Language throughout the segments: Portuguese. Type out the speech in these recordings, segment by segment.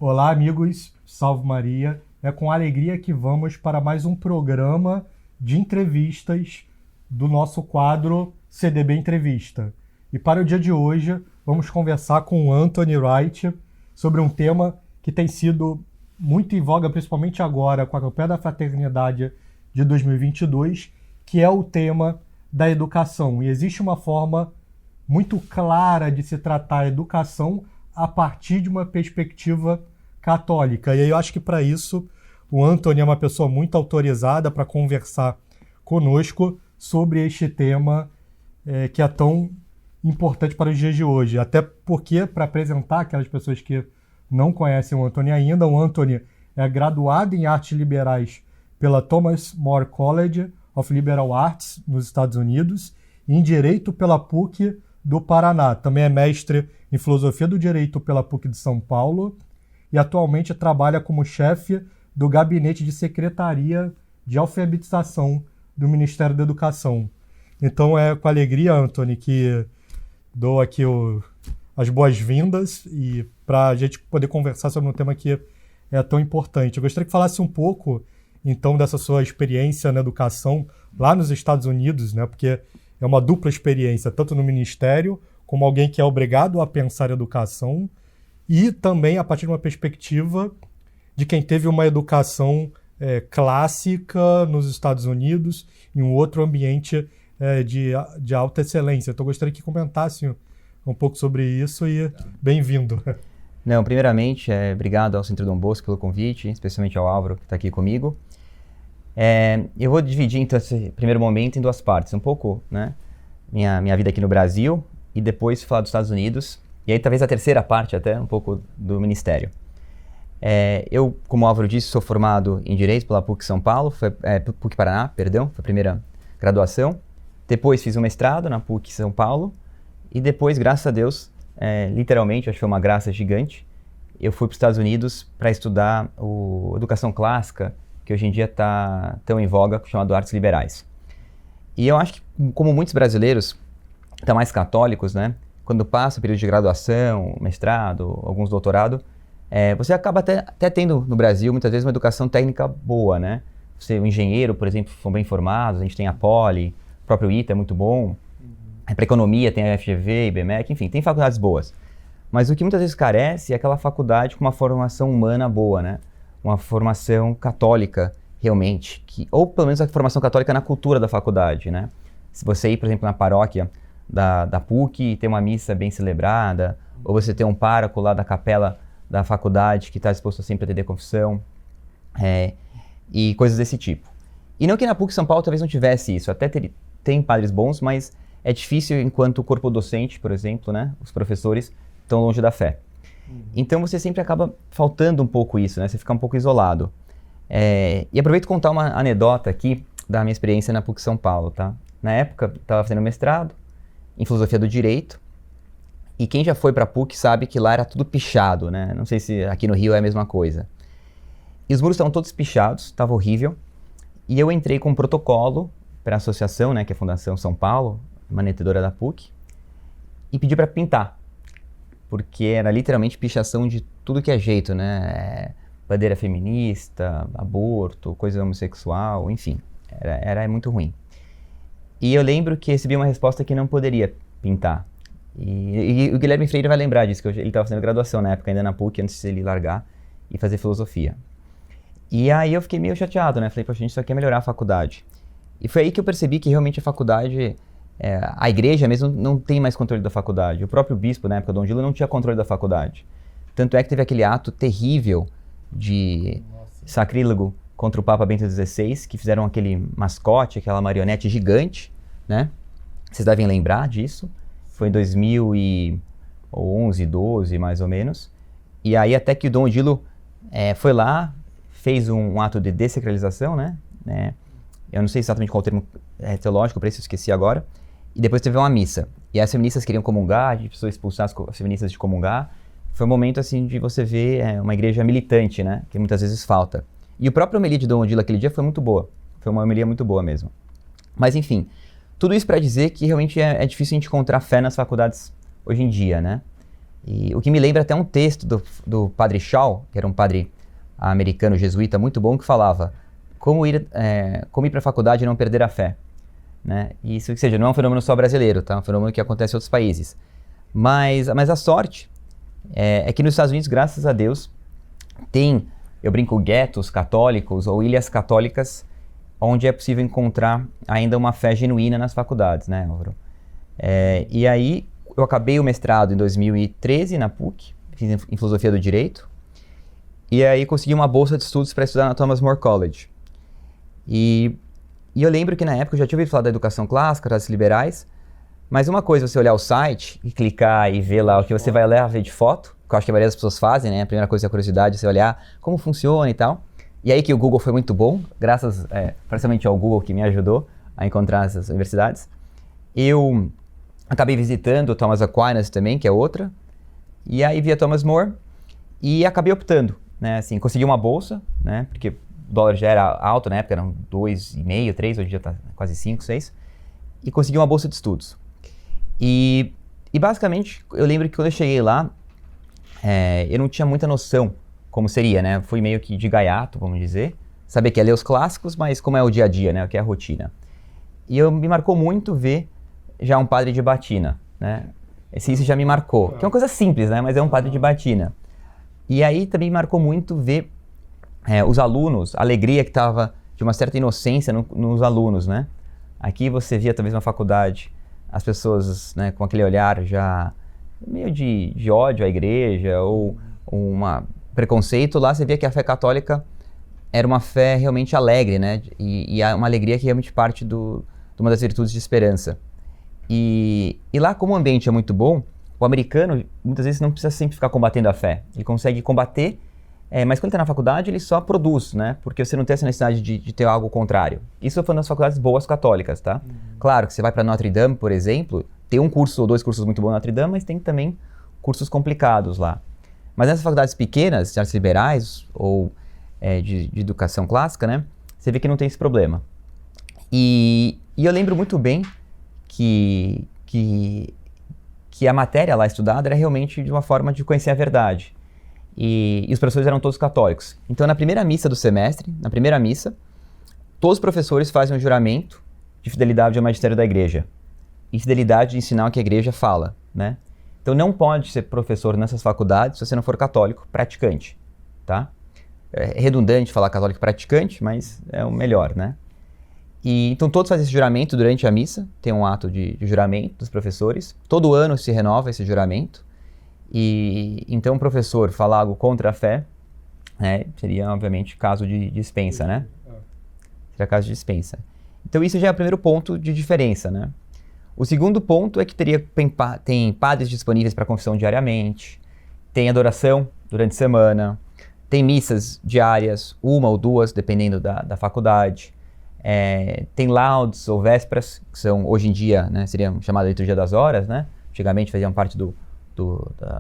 Olá, amigos, salve Maria. É com alegria que vamos para mais um programa de entrevistas do nosso quadro CDB Entrevista. E para o dia de hoje, vamos conversar com o Anthony Wright sobre um tema que tem sido muito em voga, principalmente agora, com a campanha da Fraternidade de 2022, que é o tema da educação. E existe uma forma muito clara de se tratar a educação a partir de uma perspectiva católica. E aí eu acho que para isso o Anthony é uma pessoa muito autorizada para conversar conosco sobre este tema que é tão importante para os dias de hoje. Até porque, para apresentar aquelas pessoas que não conhecem o Anthony ainda, o Anthony é graduado em Artes Liberais pela Thomas More College of Liberal Arts, nos Estados Unidos, e em Direito pela PUC do Paraná. Também é mestre em Filosofia do Direito pela PUC de São Paulo e atualmente trabalha como chefe do Gabinete de Secretaria de Alfabetização do Ministério da Educação. Então é com alegria, Anthony, que dou aqui as boas-vindas e para a gente poder conversar sobre um tema que é tão importante. Eu gostaria que falasse um pouco, então, dessa sua experiência na educação lá nos Estados Unidos, né? Porque é uma dupla experiência, tanto no Ministério, como alguém que é obrigado a pensar educação, e também a partir de uma perspectiva de quem teve uma educação clássica nos Estados Unidos, em um outro ambiente de alta excelência. Então, eu gostaria que comentasse um pouco sobre isso e bem-vindo. Não, primeiramente, obrigado ao Centro Dom Bosco pelo convite, especialmente ao Álvaro, que está aqui comigo. Eu vou dividir, então, esse primeiro momento em duas partes. Um pouco, né, minha vida aqui no Brasil e depois falar dos Estados Unidos. E aí, talvez a terceira parte até, um pouco do Ministério. Eu, como o Álvaro disse, sou formado em Direito pela PUC São Paulo, PUC Paraná, perdão, foi a primeira graduação. Depois fiz um mestrado na PUC São Paulo. E depois, graças a Deus, literalmente, acho que foi uma graça gigante, eu fui para os Estados Unidos para estudar educação clássica, que hoje em dia está tão em voga, chamado Artes Liberais. E eu acho que, como muitos brasileiros, até mais católicos, né, quando passa o período de graduação, mestrado, alguns doutorado, você acaba até tendo no Brasil, muitas vezes, uma educação técnica boa, né? Você, um engenheiro, por exemplo, são bem formados, a gente tem a Poli, o próprio ITA é muito bom. Para economia tem a FGV, IBMEC, enfim, tem faculdades boas. Mas o que muitas vezes carece é aquela faculdade com uma formação humana boa, né? Uma formação católica, realmente. Ou pelo menos a formação católica na cultura da faculdade, né? Se você ir, por exemplo, na paróquia da PUC e ter uma missa bem celebrada, ou você ter um pároco lá da capela da faculdade que está disposto sempre a atender confissão, e coisas desse tipo. E não que na PUC São Paulo talvez não tivesse isso, até tem padres bons, mas é difícil enquanto o corpo docente, por exemplo, né, os professores estão longe da fé. Então você sempre acaba faltando um pouco isso, né, você fica um pouco isolado. E aproveito contar uma anedota aqui da minha experiência na PUC São Paulo, tá? Na época, estava fazendo mestrado em Filosofia do Direito, e quem já foi para a PUC sabe que lá era tudo pichado, né? Não sei se aqui no Rio é a mesma coisa. E os muros estavam todos pichados, estava horrível, e eu entrei com um protocolo para a associação, né, que é a Fundação São Paulo, manetedora da PUC, e pedi para pintar, porque era literalmente pichação de tudo que é jeito, né? Bandeira feminista, aborto, coisa homossexual, enfim, era muito ruim. E eu lembro que recebi uma resposta que não poderia pintar. E o Guilherme Freire vai lembrar disso, que ele estava fazendo graduação na época, ainda na PUC, antes de ele largar e fazer filosofia. E aí eu fiquei meio chateado, né? Falei, poxa, a gente só quer melhorar a faculdade. E foi aí que eu percebi que realmente a faculdade, a igreja mesmo não tem mais controle da faculdade. O próprio bispo, na época, Dom Dilo, não tinha controle da faculdade. Tanto é que teve aquele ato terrível de sacrílego contra o Papa Bento XVI, que fizeram aquele mascote, aquela marionete gigante, né? Vocês devem lembrar disso. Foi em 2011, 12, mais ou menos. E aí até que o Dom Dilo foi lá, fez um ato de desacralização, né? Eu não sei exatamente qual o termo teológico para isso, eu esqueci agora. E depois teve uma missa. E as feministas queriam comungar, a gente precisou expulsar as feministas de comungar. Foi um momento assim de você ver uma igreja militante, né? Que muitas vezes falta. E o próprio homilia de Dom Odilo aquele dia foi muito boa. Foi uma homilia muito boa mesmo. Mas enfim, tudo isso para dizer que realmente é difícil a gente encontrar fé nas faculdades hoje em dia, né? E o que me lembra até um texto do padre Shaw, que era um padre americano jesuíta muito bom, que falava como ir para a faculdade e não perder a fé. Né? E isso, ou seja, não é um fenômeno só brasileiro, tá? É um fenômeno que acontece em outros países. Mas a sorte é que nos Estados Unidos, graças a Deus, tem, eu brinco, guetos católicos ou ilhas católicas onde é possível encontrar ainda uma fé genuína nas faculdades, né, Álvaro? E aí, eu acabei o mestrado em 2013 na PUC, fiz em Filosofia do Direito, e aí consegui uma bolsa de estudos para estudar na Thomas More College. E eu lembro que na época eu já tinha ouvido falar da educação clássica, das liberais, mas uma coisa é você olhar o site e clicar e ver lá o que você vai ler, ver de foto, que eu acho que a maioria das pessoas fazem, né? A primeira coisa é a curiosidade, você olhar como funciona e tal. E aí que o Google foi muito bom, graças principalmente ao Google que me ajudou a encontrar essas universidades. Eu acabei visitando o Thomas Aquinas também, que é outra, e aí vi a Thomas More e acabei optando, né? Assim, consegui uma bolsa, né? Porque o dólar já era alto na época, eram 2,5, 3, hoje já está quase 5, 6, e consegui uma bolsa de estudos. E basicamente, eu lembro que quando eu cheguei lá, eu não tinha muita noção como seria, né? Fui meio que de gaiato, vamos dizer. Saber que é ler os clássicos, mas como é o dia a dia, né? O que é a rotina. E me marcou muito ver já um padre de batina, né? Isso já me marcou. Que é uma coisa simples, né? Mas é um padre de batina. E aí também marcou muito ver os alunos, a alegria que estava de uma certa inocência nos alunos, né? Aqui você via talvez uma faculdade, as pessoas, né, com aquele olhar já meio de ódio à igreja ou preconceito. Lá você via que a fé católica era uma fé realmente alegre, né? E uma alegria que realmente parte de uma das virtudes de esperança. E lá, como o ambiente é muito bom, o americano muitas vezes não precisa sempre ficar combatendo a fé. Ele consegue combater, mas quando ele está na faculdade, ele só produz, né? Porque você não tem essa necessidade de ter algo contrário. Isso eu falando das faculdades boas católicas, tá? Claro que você vai para Notre Dame, por exemplo, tem um curso ou 2 cursos muito bons na Notre Dame, mas tem também cursos complicados lá. Mas nessas faculdades pequenas, de artes liberais ou de educação clássica, né? Você vê que não tem esse problema. E eu lembro muito bem que a matéria lá estudada era realmente de uma forma de conhecer a verdade. E os professores eram todos católicos. Então, na primeira missa do semestre, todos os professores fazem um juramento de fidelidade ao magistério da igreja. E fidelidade de ensinar o que a igreja fala, né? Então, não pode ser professor nessas faculdades se você não for católico praticante, tá? É redundante falar católico praticante, mas é o melhor, né? E então, todos fazem esse juramento durante a missa, tem um ato de juramento dos professores. Todo ano se renova esse juramento. E então, o professor falar algo contra a fé, né, seria, obviamente, caso de dispensa, né? Seria caso de dispensa. Então, isso já é o primeiro ponto de diferença, né? O segundo ponto é que tem padres disponíveis para confissão diariamente, tem adoração durante a semana, tem missas diárias, 1 ou 2, dependendo da faculdade, tem laudes ou vésperas, que são, hoje em dia, né, seriam chamadas liturgia das horas, né? Antigamente faziam parte do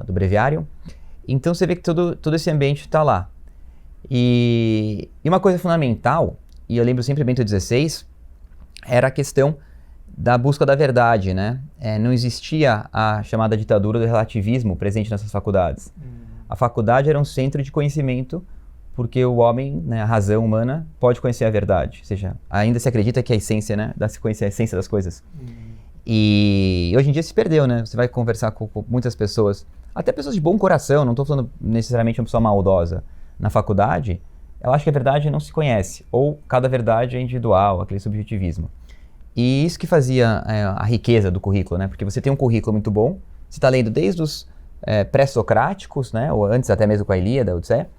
breviário. Então você vê que todo esse ambiente está lá. E uma coisa fundamental, e eu lembro sempre Bento XVI, era a questão da busca da verdade, né? Não existia a chamada ditadura do relativismo presente nessas faculdades. A faculdade era um centro de conhecimento, porque o homem, né, a razão humana, pode conhecer a verdade. Ou seja, ainda se acredita que a essência, né, dá-se conhecer a essência das coisas. E hoje em dia se perdeu, né? Você vai conversar com muitas pessoas, até pessoas de bom coração, não estou falando necessariamente uma pessoa maldosa. Na faculdade, ela acha que a verdade não se conhece, ou cada verdade é individual, aquele subjetivismo. E isso que fazia a riqueza do currículo, né? Porque você tem um currículo muito bom, você está lendo desde os pré-socráticos, né? Ou antes até mesmo com a Ilíada, a Odisseia,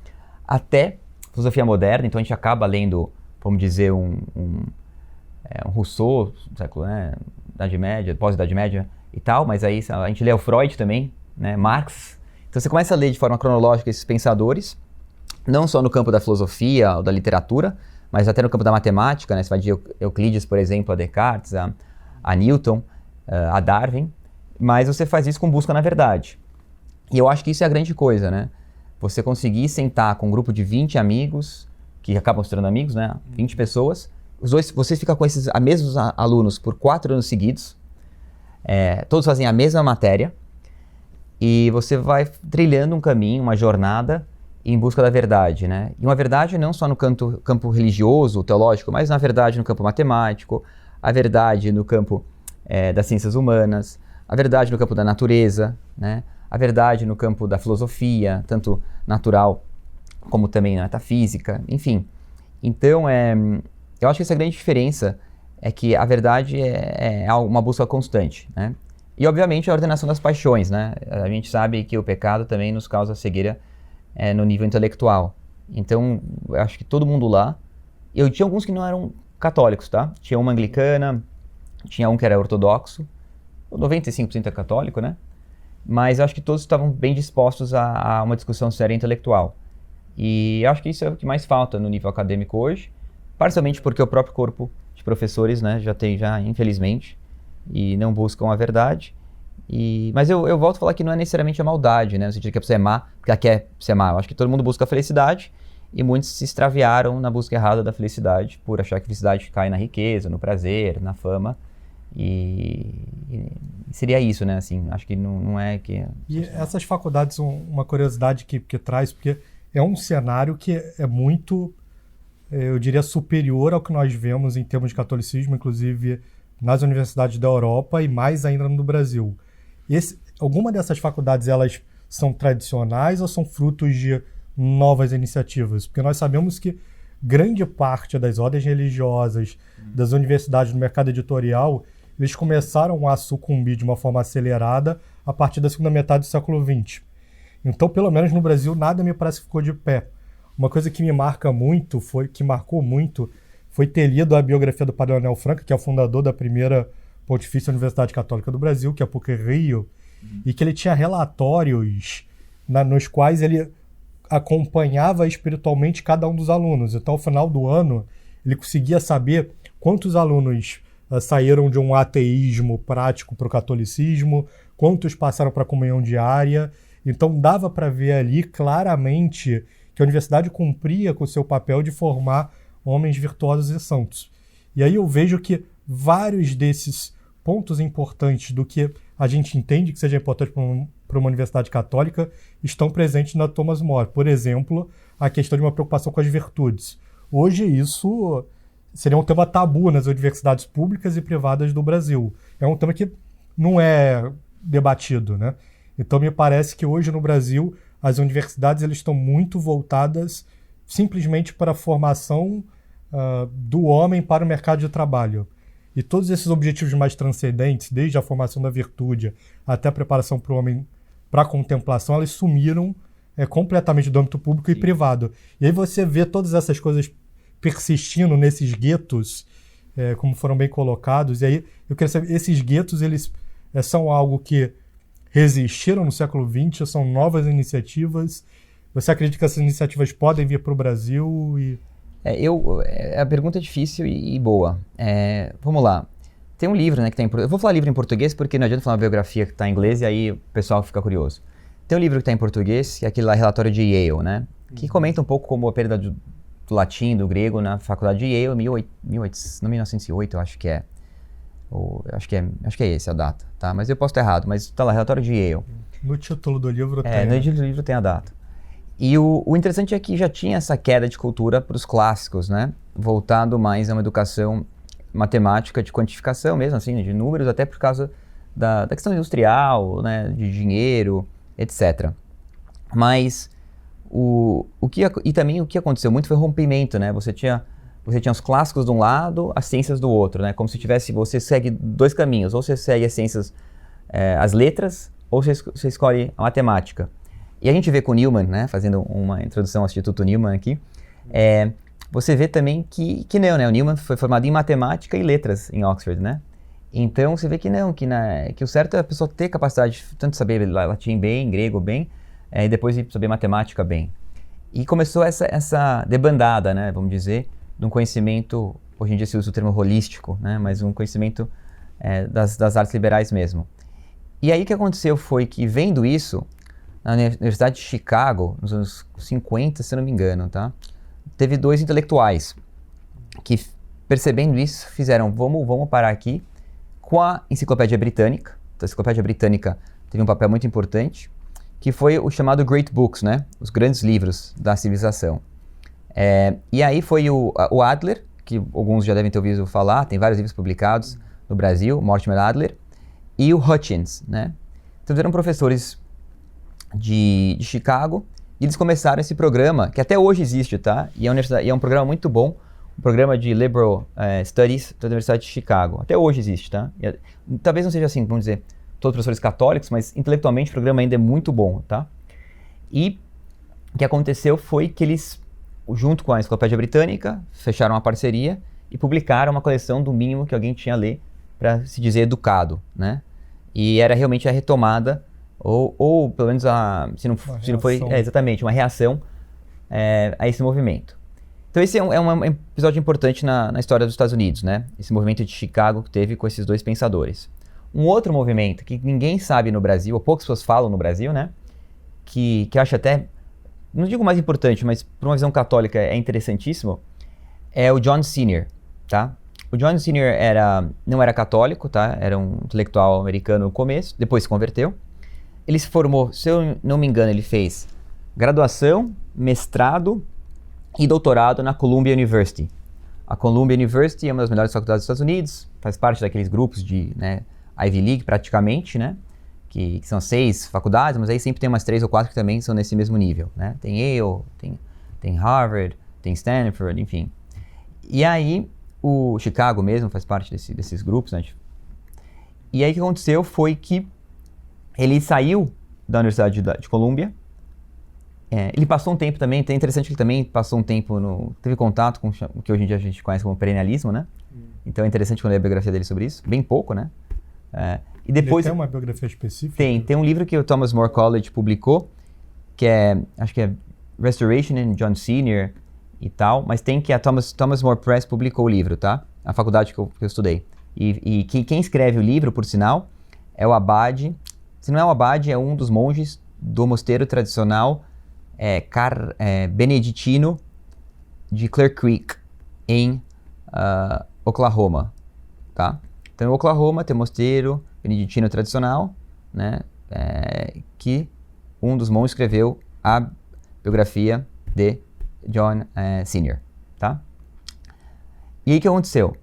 até filosofia moderna. Então a gente acaba lendo, vamos dizer, um Rousseau, século, né? Idade Média, pós-Idade Média e tal, mas aí a gente lê o Freud também, né? Marx. Então você começa a ler de forma cronológica esses pensadores, não só no campo da filosofia ou da literatura, mas até no campo da matemática, né? Você vai de Euclides, por exemplo, a Descartes, a Newton, a Darwin, mas você faz isso com busca na verdade. E eu acho que isso é a grande coisa, né? Você conseguir sentar com um grupo de 20 amigos, que acabam se tornando amigos, né? 20 pessoas, você fica com esses mesmos alunos por 4 anos seguidos, todos fazem a mesma matéria, e você vai trilhando um caminho, uma jornada em busca da verdade, né? E uma verdade não só no campo religioso, teológico, mas na verdade no campo matemático, a verdade no campo das ciências humanas, a verdade no campo da natureza, né? A verdade no campo da filosofia, tanto natural como também na metafísica, enfim. Então, eu acho que essa grande diferença é que a verdade é uma busca constante, né? E, obviamente, a ordenação das paixões, né? A gente sabe que o pecado também nos causa cegueira no nível intelectual. Então, eu acho que todo mundo lá... Eu tinha alguns que não eram católicos, tá? Tinha uma anglicana, tinha um que era ortodoxo, 95% é católico, né? Mas eu acho que todos estavam bem dispostos a uma discussão séria intelectual. E eu acho que isso é o que mais falta no nível acadêmico hoje, parcialmente porque o próprio corpo de professores, né, já infelizmente, e não buscam a verdade. Mas eu volto a falar que não é necessariamente a maldade, né, no sentido que a pessoa é má porque ela quer ser má. Eu acho que todo mundo busca a felicidade e muitos se extraviaram na busca errada da felicidade por achar que a felicidade cai na riqueza, no prazer, na fama. E seria isso, né? Assim, acho que não é que... E essas faculdades, uma curiosidade que traz, porque é um cenário que é muito, eu diria, superior ao que nós vemos em termos de catolicismo, inclusive nas universidades da Europa e mais ainda no Brasil. Alguma dessas faculdades, elas são tradicionais ou são frutos de novas iniciativas? Porque nós sabemos que grande parte das ordens religiosas, das universidades do mercado editorial, eles começaram a sucumbir de uma forma acelerada a partir da segunda metade do século XX. Então, pelo menos no Brasil, nada me parece que ficou de pé. Uma coisa que me marcou muito, foi ter lido a biografia do Padre Leonel Franca, que é o fundador da primeira Pontifícia Universidade Católica do Brasil, que é a PUC-Rio, e que ele tinha relatórios nos quais ele acompanhava espiritualmente cada um dos alunos. Então, ao final do ano, ele conseguia saber quantos alunos saíram de um ateísmo prático para o catolicismo, quantos passaram para a comunhão diária. Então, dava para ver ali claramente que a universidade cumpria com o seu papel de formar homens virtuosos e santos. E aí eu vejo que vários desses pontos importantes do que a gente entende que seja importante para uma universidade católica estão presentes na Thomas More. Por exemplo, a questão de uma preocupação com as virtudes. Hoje isso seria um tema tabu nas universidades públicas e privadas do Brasil. É um tema que não é debatido, né? Então me parece que hoje no Brasil as universidades elas estão muito voltadas simplesmente para a formação do homem para o mercado de trabalho. E todos esses objetivos mais transcendentes, desde a formação da virtude até a preparação para o homem para a contemplação, elas sumiram completamente do âmbito público e privado. E aí você vê todas essas coisas persistindo nesses guetos, como foram bem colocados. E aí eu queria saber, esses guetos eles são algo que resistiram no século XX, ou são novas iniciativas? Você acredita que essas iniciativas podem vir para o Brasil? A pergunta é difícil e boa. Vamos lá. Tem um livro, né, que está eu vou falar livro em português porque não adianta falar uma biografia que está em inglês e aí o pessoal fica curioso. Tem um livro que está em português, que é aquele lá, Relatório de Yale, né? Que comenta um pouco como a perda do latim, do grego na faculdade de Yale, 1908, eu acho que é. Acho que é esse a data, tá? Mas eu posso estar errado, mas tá lá, Relatório de Yale. No título do livro tem. No título do livro tem a data. E o interessante é que já tinha essa queda de cultura para os clássicos, né? Voltado mais a uma educação matemática de quantificação mesmo, assim, de números, até por causa da questão industrial, né? De dinheiro, etc. Mas também o que aconteceu muito foi o rompimento, né? Você tinha os clássicos de um lado, as ciências do outro, né? Como se você segue dois caminhos, ou você segue as ciências, as letras, ou você escolhe a matemática. E a gente vê com o Newman, né? Fazendo uma introdução ao Instituto Newman aqui, você vê também que não, né? O Newman foi formado em matemática e letras em Oxford, né? Então você vê que não, que o certo é a pessoa ter capacidade de tanto saber latim bem, grego bem, e depois saber matemática bem. E começou essa debandada, né? Vamos dizer, de um conhecimento, hoje em dia se usa o termo holístico, né? Mas um conhecimento das artes liberais mesmo. E aí o que aconteceu foi que, vendo isso, na Universidade de Chicago, nos anos 50, se não me engano, tá? Teve dois intelectuais que, percebendo isso, fizeram, vamos parar aqui com a Enciclopédia Britânica. Então, a Enciclopédia Britânica teve um papel muito importante, que foi o chamado Great Books, né? Os grandes livros da civilização. E aí foi o Adler, que alguns já devem ter ouvido falar, tem vários livros publicados no Brasil, Mortimer Adler, e o Hutchins, né? Então eram professores de Chicago, e eles começaram esse programa, que até hoje existe, tá? E é um programa muito bom, um programa de Liberal Studies da Universidade de Chicago. Até hoje existe, tá? Talvez não seja assim, vamos dizer, todos professores católicos, mas intelectualmente o programa ainda é muito bom, tá? E o que aconteceu foi que eles, junto com a Enciclopédia Britânica, fecharam uma parceria e publicaram uma coleção do mínimo que alguém tinha a ler para se dizer educado, né? E era realmente a retomada, ou pelo menos se não foi exatamente, uma reação a esse movimento. Então esse é um episódio importante na história dos Estados Unidos, né? Esse movimento de Chicago que teve com esses dois pensadores. Um outro movimento que ninguém sabe no Brasil, ou poucas pessoas falam no Brasil, né? Que eu acho até, não digo mais importante, mas por uma visão católica é interessantíssimo, é o John Senior, tá? O John Senior não era católico, tá? Era um intelectual americano no começo, depois se converteu. Ele se formou, se eu não me engano, ele fez graduação, mestrado e doutorado na Columbia University. A Columbia University é uma das melhores faculdades dos Estados Unidos, faz parte daqueles grupos de Ivy League praticamente, né? Que são 6 faculdades, mas aí sempre tem umas 3 ou 4 que também são nesse mesmo nível, né? Tem Yale, tem Harvard, tem Stanford, enfim. E aí, o Chicago mesmo faz parte desses grupos, né? E aí o que aconteceu foi que ele saiu da Universidade de Columbia. Ele passou um tempo também, é interessante que ele também passou um tempo, teve contato com o que hoje em dia a gente conhece como perennialismo, né? Então é interessante quando ler a biografia dele sobre isso, bem pouco, né? E depois, ele tem uma biografia específica? Tem um livro que o Thomas More College publicou, que acho que é Restoration in John Senior e tal, mas tem que a Thomas More Press publicou o livro, tá? A faculdade que eu estudei. E quem escreve o livro, por sinal, é o abade, se não é o abade, é um dos monges do mosteiro tradicional beneditino de Clear Creek, em Oklahoma, tá? Então, em Oklahoma tem um mosteiro beneditino tradicional, né? Que um dos monges escreveu a biografia de John Senior, tá? E aí o que aconteceu?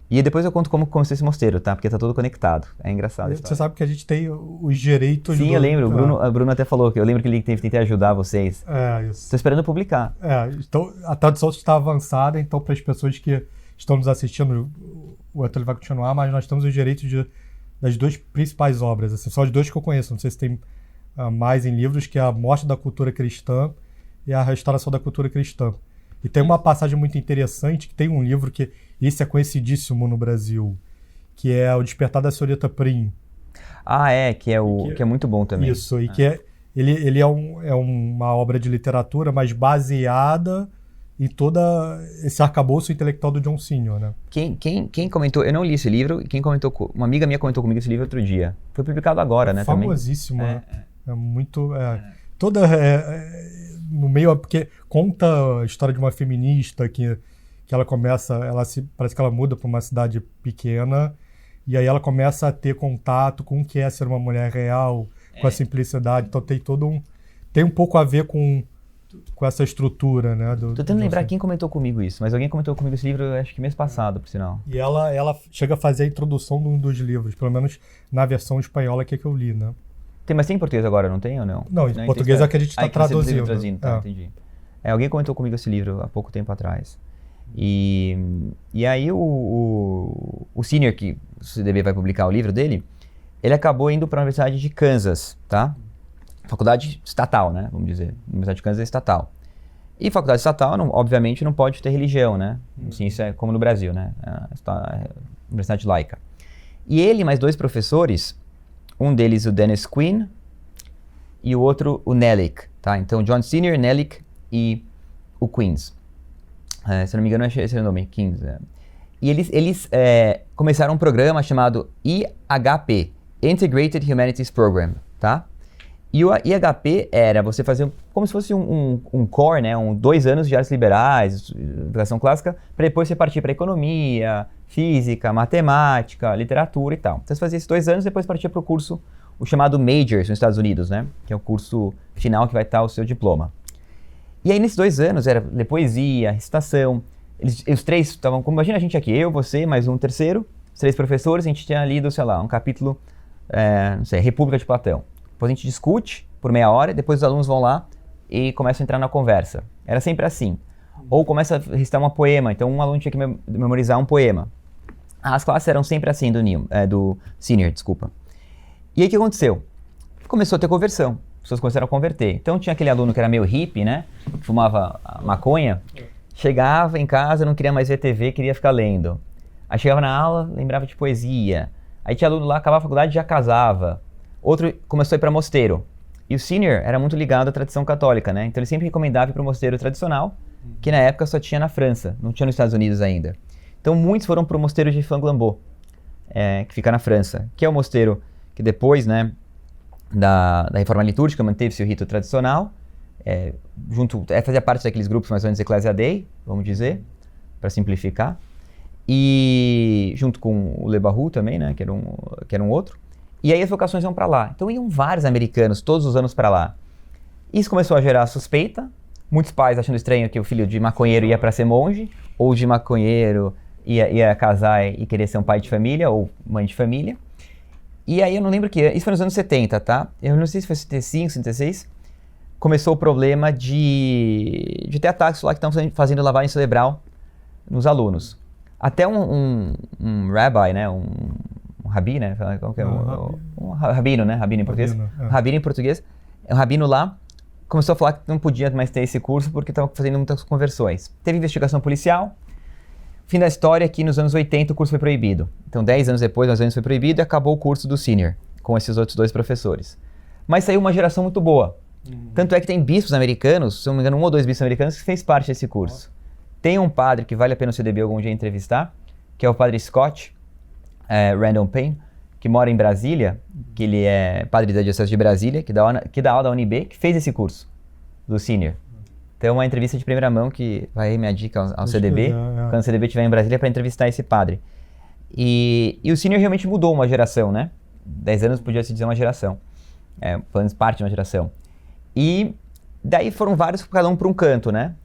E depois eu conto como começou esse mosteiro, tá? Porque tá todo conectado. É engraçado. Você sabe que a gente tem os direitos... Sim, eu lembro. O Bruno até falou que eu lembro que ele tentei ajudar vocês. Isso. Tô esperando publicar. Então a tradução está avançada, então para as pessoas que estão nos assistindo, o outro vai continuar, mas nós temos os direitos das 2 principais obras, assim, só as 2 que eu conheço, não sei se tem mais em livros, que é A Morte da Cultura Cristã e A Restauração da Cultura Cristã. E tem uma passagem muito interessante, que tem um livro que esse é conhecidíssimo no Brasil, que é O Despertar da Senhorita Prim. Que é muito bom também. Isso, e que ele é uma obra de literatura, mas baseada em todo esse arcabouço intelectual do John Senior, né? Quem comentou, eu não li esse livro, e quem comentou, uma amiga minha comentou comigo esse livro outro dia. Foi publicado agora, né? Famosíssimo, né? É muito... toda... no meio... Porque conta a história de uma feminista que ela começa... parece que ela muda para uma cidade pequena, e aí ela começa a ter contato com o que é ser uma mulher real, com a simplicidade. Então tem tem um pouco a ver com essa estrutura, né? Tô tentando lembrar quem comentou comigo isso, mas alguém comentou comigo esse livro, acho que mês passado, por sinal. E ela chega a fazer a introdução de um dos livros, pelo menos na versão espanhola que eu li, né? Mas tem em português agora, não tem ou não? Não, em português é que a gente está traduzindo. Tá, entendi. Alguém comentou comigo esse livro há pouco tempo atrás. E aí o Senior, que o CDB vai publicar o livro dele, ele acabou indo para a Universidade de Kansas, tá? Faculdade estatal, né? Vamos dizer. A Universidade de Kansas é estatal. E faculdade estatal, obviamente, não pode ter religião, né? Assim, isso é como no Brasil, né? A Universidade laica. E ele e mais 2 professores, um deles o Dennis Quinn e o outro o Nellick, tá? Então, John Senior, Nellick e o Queens. Se não me engano, é esse o nome, Kings. E eles começaram um programa chamado IHP, Integrated Humanities Program, tá? E o IHP era você fazer como se fosse um core, né? 2 anos de artes liberais, educação clássica, para depois você partir para economia, física, matemática, literatura e tal. Então você fazia esses 2 anos e depois partia para o curso o chamado Majors nos Estados Unidos, né? Que é o curso final que vai estar o seu diploma. E aí, nesses 2 anos, era ler poesia, recitação. Os 3 estavam, como imagina a gente aqui, eu, você, mais um terceiro, os 3 professores, a gente tinha lido, sei lá, um capítulo, não sei, República de Platão. Depois a gente discute por meia hora, depois os alunos vão lá e começam a entrar na conversa. Era sempre assim. Ou começa a recitar um poema, então um aluno tinha que memorizar um poema. As classes eram sempre assim do senior, desculpa. E aí o que aconteceu? Começou a ter conversão, as pessoas começaram a converter. Então tinha aquele aluno que era meio hippie, né? Que fumava maconha, chegava em casa, não queria mais ver TV, queria ficar lendo. Aí chegava na aula, lembrava de poesia. Aí tinha aluno lá, acabava a faculdade e já casava. Outro começou a ir para mosteiro. E o senior era muito ligado à tradição católica, né? Então ele sempre recomendava ir para o mosteiro tradicional, que na época só tinha na França, não tinha nos Estados Unidos ainda. Então muitos foram para o mosteiro de Fanglambeau, que fica na França, que é o mosteiro que depois, né, da reforma litúrgica manteve-se o rito tradicional, fazia parte daqueles grupos mais ou menos Ecclesia Dei, vamos dizer, para simplificar, e junto com o Le Barru também, né, que era um outro. E aí as vocações iam para lá. Então iam vários americanos todos os anos para lá. Isso começou a gerar suspeita, muitos pais achando estranho que o filho de maconheiro ia para ser monge, ou de maconheiro ia casar e querer ser um pai de família ou mãe de família. E aí eu não lembro isso foi nos anos 70, tá? Eu não sei se foi 75, 76, começou o problema de ter ataques lá que estão fazendo lavagem cerebral nos alunos. Até um rabbi, né, um rabi, né, um rabino, né, rabino em português, rabino em português, um rabino lá, começou a falar que não podia mais ter esse curso porque estavam fazendo muitas conversões. Teve investigação policial. Fim da história é que nos anos 80 o curso foi proibido. Então 10 anos depois, mais ou menos, foi proibido e acabou o curso do senior, com esses outros 2 professores. Mas saiu uma geração muito boa. Tanto é que tem bispos americanos, se não me engano 1 ou 2 bispos americanos que fez parte desse curso. Tem um padre que vale a pena o CDB algum dia entrevistar, que é o padre Scott Randall Payne, que mora em Brasília, que ele é padre da Diocese de Brasília, que dá aula da UNB, que fez esse curso do senior. Então é uma entrevista de primeira mão que vai aí minha dica ao CDB, quando o CDB estiver em Brasília, para entrevistar esse padre. E o senior realmente mudou uma geração, né? 10 anos podia se dizer uma geração, pelo menos parte de uma geração. E daí foram vários, cada um para um canto, né?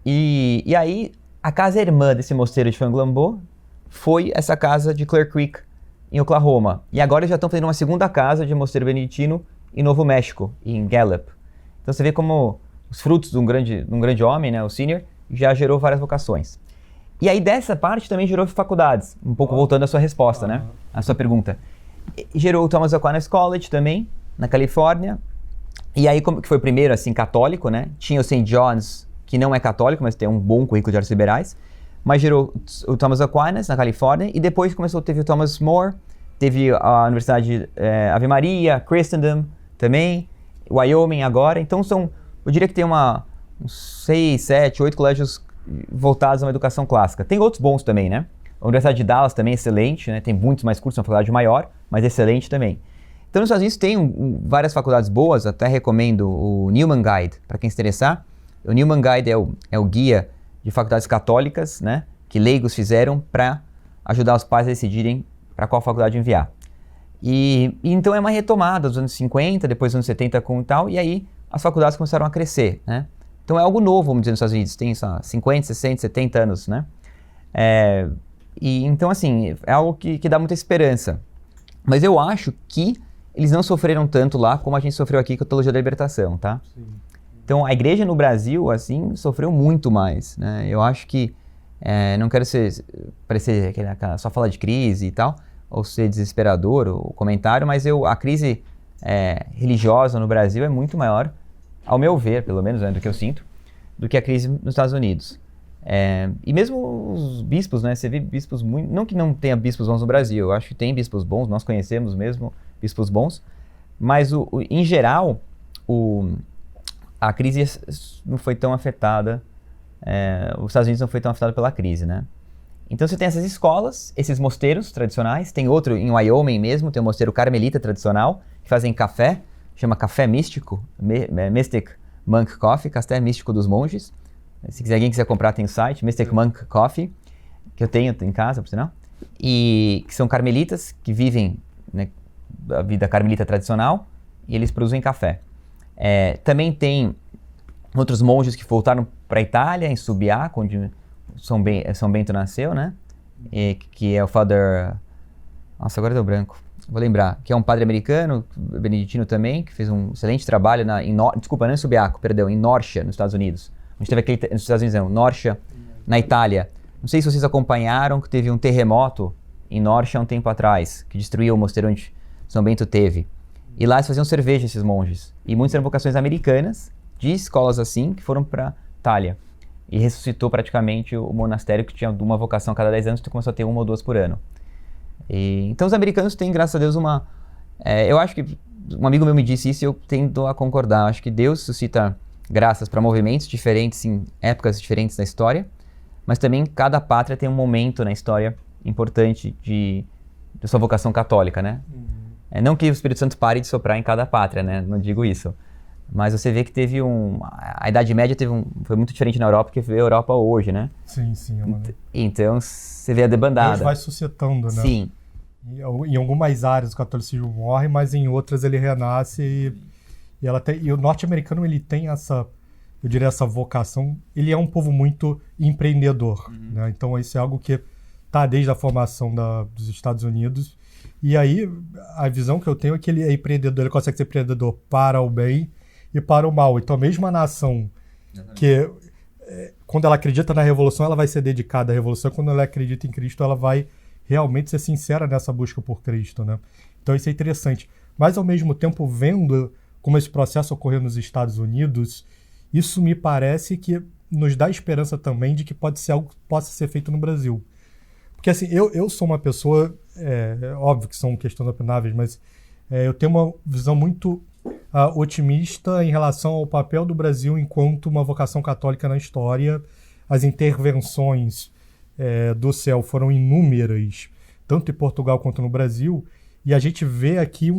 E aí a casa irmã desse mosteiro de Fanglambeau foi essa casa de Clear Creek, em Oklahoma. E agora eles já estão fazendo uma segunda casa de mosteiro beneditino em Novo México, em Gallup. Então você vê como os frutos de um grande homem, né, o senior, já gerou várias vocações. E aí dessa parte também gerou faculdades, um pouco voltando à sua resposta, né, à sua pergunta. Gerou o Thomas Aquinas College também, na Califórnia. E aí, que foi o primeiro, assim, católico, né, tinha o St. John's, que não é católico, mas tem um bom currículo de artes liberais. Mas gerou o Thomas Aquinas, na Califórnia, e depois teve o Thomas More, teve a Universidade Ave Maria, Christendom também, Wyoming agora. Então eu diria que tem uns 6, 7, 8 colégios voltados a uma educação clássica. Tem outros bons também, né? A Universidade de Dallas também é excelente, né? Tem muitos mais cursos, é uma faculdade maior, mas excelente também. Então nos Estados Unidos tem várias faculdades boas, até recomendo o Newman Guide, para quem se interessar. O Newman Guide é o guia de faculdades católicas, né, que leigos fizeram para ajudar os pais a decidirem para qual faculdade enviar. E então é uma retomada dos anos 50, depois dos anos 70 com tal, e aí as faculdades começaram a crescer, né? Então é algo novo, vamos dizer, nos Estados Unidos, tem 50, 60, 70 anos, né? E então, assim, é algo que dá muita esperança. Mas eu acho que eles não sofreram tanto lá como a gente sofreu aqui com a Teologia da Libertação, tá? Sim. Então, a igreja no Brasil, assim, sofreu muito mais, né? Eu acho que, não quero parecer só falar de crise e tal, ou ser desesperador o comentário, mas a crise religiosa no Brasil é muito maior, ao meu ver, pelo menos, né, do que eu sinto, do que a crise nos Estados Unidos. E mesmo os bispos, né? Você vê bispos muito... Não que não tenha bispos bons no Brasil, eu acho que tem bispos bons, nós conhecemos mesmo bispos bons, mas, em geral, a crise não foi tão afetada, os Estados Unidos não foi tão afetado pela crise, né? Então você tem essas escolas, esses mosteiros tradicionais, tem outro em Wyoming mesmo, tem o mosteiro carmelita tradicional, que fazem café, chama café místico, Mystic Monk Coffee, café místico dos monges. Se alguém quiser comprar, tem o site, Mystic Monk Coffee, que eu tenho em casa, por sinal. E que são carmelitas que vivem, né, da vida carmelita tradicional, e eles produzem café. Também tem outros monges que voltaram para a Itália, em Subiaco, onde São Bento nasceu, né? Que é o Father... Nossa, agora deu branco. Vou lembrar. Que é um padre americano, beneditino também, que fez um excelente trabalho desculpa, não em Subiaco, perdão, em Norcia, nos Estados Unidos. Onde teve aquele... Nos Estados Unidos, não. Norcia, na Itália. Não sei se vocês acompanharam que teve um terremoto em Norcia há um tempo atrás, que destruiu o mosteiro onde São Bento teve. E lá eles faziam cerveja, esses monges. E muitas eram vocações americanas, de escolas assim, que foram para Itália. E ressuscitou praticamente o monastério, que tinha uma vocação a cada 10 anos, tu começou a ter 1 ou 2 por ano. Então os americanos têm, graças a Deus, eu acho que um amigo meu me disse isso e eu tendo a concordar. Eu acho que Deus suscita graças para movimentos diferentes em épocas diferentes da história, mas também cada pátria tem um momento na história importante de sua vocação católica, né? Não que o Espírito Santo pare de soprar em cada pátria, né? Não digo isso. Mas você vê que teve a Idade Média foi muito diferente na Europa que vê a Europa hoje, né? Sim. Então você vê a debandada. Deus vai suscitando, né? Sim. Em algumas áreas o catolicismo morre, mas em outras ele renasce e o norte-americano ele tem essa vocação. Ele é um povo muito empreendedor, né? Então isso é algo que está desde a formação dos Estados Unidos. E aí a visão que eu tenho é que ele é empreendedor, ele consegue ser empreendedor para o bem e para o mal. Então a mesma nação que quando ela acredita na revolução, ela vai ser dedicada à revolução. Quando ela acredita em Cristo, ela vai realmente ser sincera nessa busca por Cristo, né? Então isso é interessante. Mas ao mesmo tempo, vendo como esse processo ocorreu nos Estados Unidos, isso me parece que nos dá esperança também de que pode ser algo que possa ser feito no Brasil. Porque assim, eu sou uma pessoa, óbvio que são questões opináveis, mas eu tenho uma visão muito otimista em relação ao papel do Brasil enquanto uma vocação católica na história. As intervenções do céu foram inúmeras, tanto em Portugal quanto no Brasil, e a gente vê aqui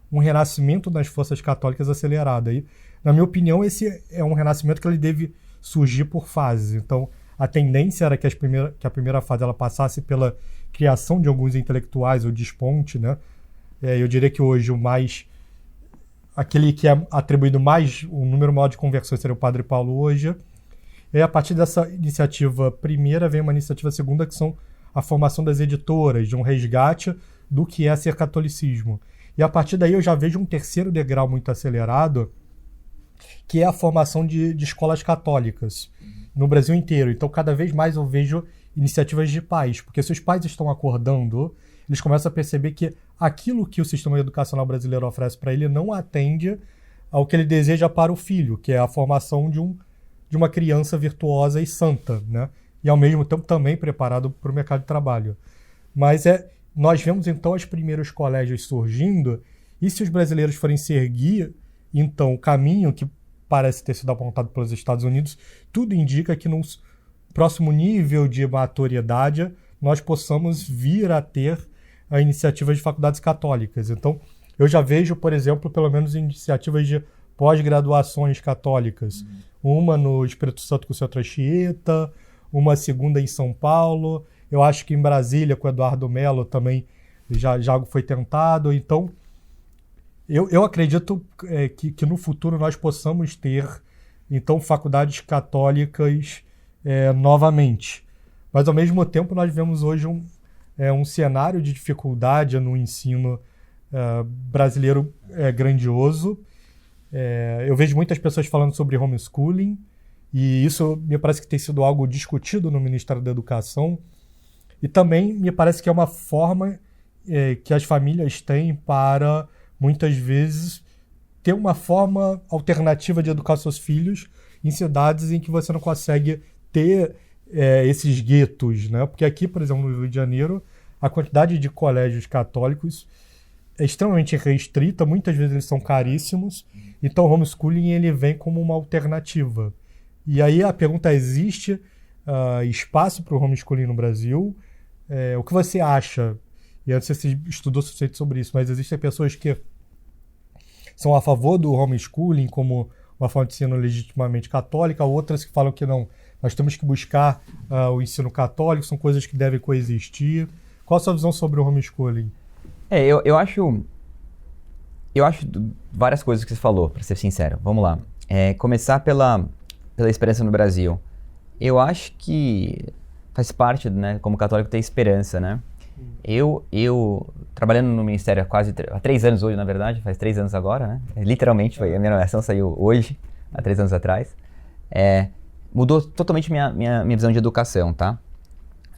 um renascimento das forças católicas acelerado. E, na minha opinião, esse é um renascimento que ele deve surgir por fases. Então, a tendência era que a primeira fase ela passasse pela criação de alguns intelectuais, ou desponte, né? Eu diria que hoje aquele que é atribuído o número maior de conversões seria o Padre Paulo hoje. E a partir dessa iniciativa primeira vem uma iniciativa segunda, que são a formação das editoras, de um resgate do que é ser catolicismo. E a partir daí eu já vejo um terceiro degrau muito acelerado, que é a formação de escolas católicas no Brasil inteiro. Então, cada vez mais eu vejo iniciativas de pais, porque se os pais estão acordando, eles começam a perceber que aquilo que o sistema educacional brasileiro oferece para ele não atende ao que ele deseja para o filho, que é a formação de uma criança virtuosa e santa, né? E ao mesmo tempo também preparado para o mercado de trabalho. Mas nós vemos então os primeiros colégios surgindo, e se os brasileiros forem seguir então o caminho que parece ter sido apontado pelos Estados Unidos, tudo indica que no próximo nível de maturidade nós possamos vir a ter iniciativas de faculdades católicas. Então, eu já vejo, por exemplo, pelo menos iniciativas de pós-graduações católicas. Uma no Espírito Santo com o Centro Anchieta, uma segunda em São Paulo. Eu acho que em Brasília, com o Eduardo Mello, também já foi tentado. Então, eu acredito que no futuro nós possamos ter, então, faculdades católicas novamente. Mas, ao mesmo tempo, nós vemos hoje um cenário de dificuldade no ensino brasileiro grandioso. Eu vejo muitas pessoas falando sobre homeschooling, e isso me parece que tem sido algo discutido no Ministério da Educação. E também me parece que é uma forma que as famílias têm para, muitas vezes, ter uma forma alternativa de educar seus filhos em cidades em que você não consegue ter esses guetos, né? Porque aqui, por exemplo, no Rio de Janeiro, a quantidade de colégios católicos é extremamente restrita, muitas vezes eles são caríssimos, então o homeschooling ele vem como uma alternativa. E aí a pergunta é, existe espaço para o homeschooling no Brasil? O que você acha? E eu não sei se você estudou o suficiente sobre isso, mas existem pessoas que são a favor do homeschooling como uma forma de ensino legitimamente católica, outras que falam que não, nós temos que buscar o ensino católico, são coisas que devem coexistir. Qual a sua visão sobre o homeschooling? Eu acho Eu acho várias coisas que você falou, para ser sincero. Vamos lá. Começar pela esperança no Brasil. Eu acho que faz parte, né, como católico, ter esperança, né? Eu trabalhando no ministério há 3 anos hoje, na verdade, faz 3 anos agora, né? Literalmente, a minha nomeação saiu hoje, há 3 anos atrás. Mudou totalmente minha visão de educação, tá?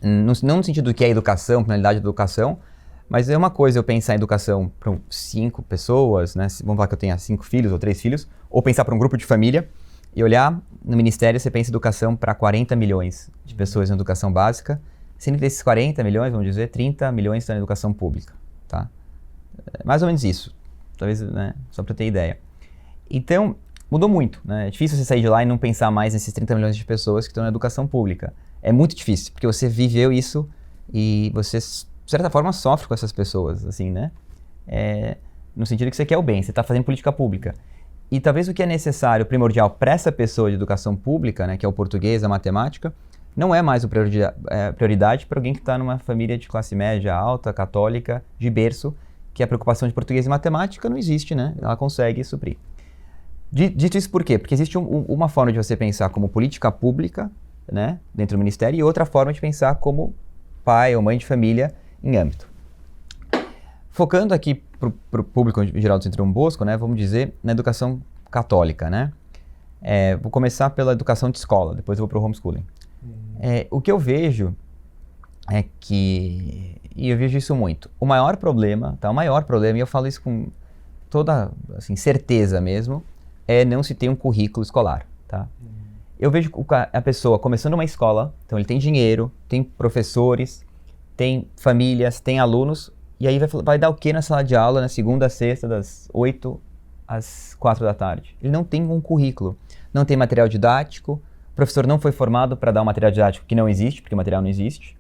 Não no sentido do que é educação, finalidade da educação, mas é uma coisa eu pensar em educação para 5 pessoas, né? Vamos falar que eu tenha 5 filhos ou 3 filhos, ou pensar para um grupo de família e olhar no ministério, você pensa em educação para 40 milhões de pessoas em educação básica, sendo que desses 40 milhões, vamos dizer, 30 milhões estão na educação pública, tá? Mais ou menos isso, talvez, né? Só para ter ideia. Então, mudou muito, né? É difícil você sair de lá e não pensar mais nesses 30 milhões de pessoas que estão na educação pública. É muito difícil, porque você viveu isso e você, de certa forma, sofre com essas pessoas, assim, né? No sentido que você quer o bem, você está fazendo política pública. E talvez o que é necessário, primordial para essa pessoa de educação pública, né, que é o português, a matemática, não é mais prioridade para alguém que está numa família de classe média alta, católica, de berço, que a preocupação de português e matemática não existe, né? Ela consegue suprir. Dito isso por quê? Porque existe uma forma de você pensar como política pública, né, dentro do ministério, e outra forma de pensar como pai ou mãe de família em âmbito. Focando aqui para o público em geral do Centro Dom Bosco, né, vamos dizer, na educação católica, né? Vou começar pela educação de escola, depois eu vou para o homeschooling. O que eu vejo é que, e eu vejo isso muito, o maior problema, e eu falo isso com toda assim, certeza mesmo, é não se ter um currículo escolar, tá? Eu vejo a pessoa começando uma escola, então ele tem dinheiro, tem professores, tem famílias, tem alunos, e aí vai dar o quê na sala de aula, na segunda a sexta, das 8 às 4 da tarde? Ele não tem um currículo, não tem material didático, o professor não foi formado para dar um material didático que não existe, porque o material não existe.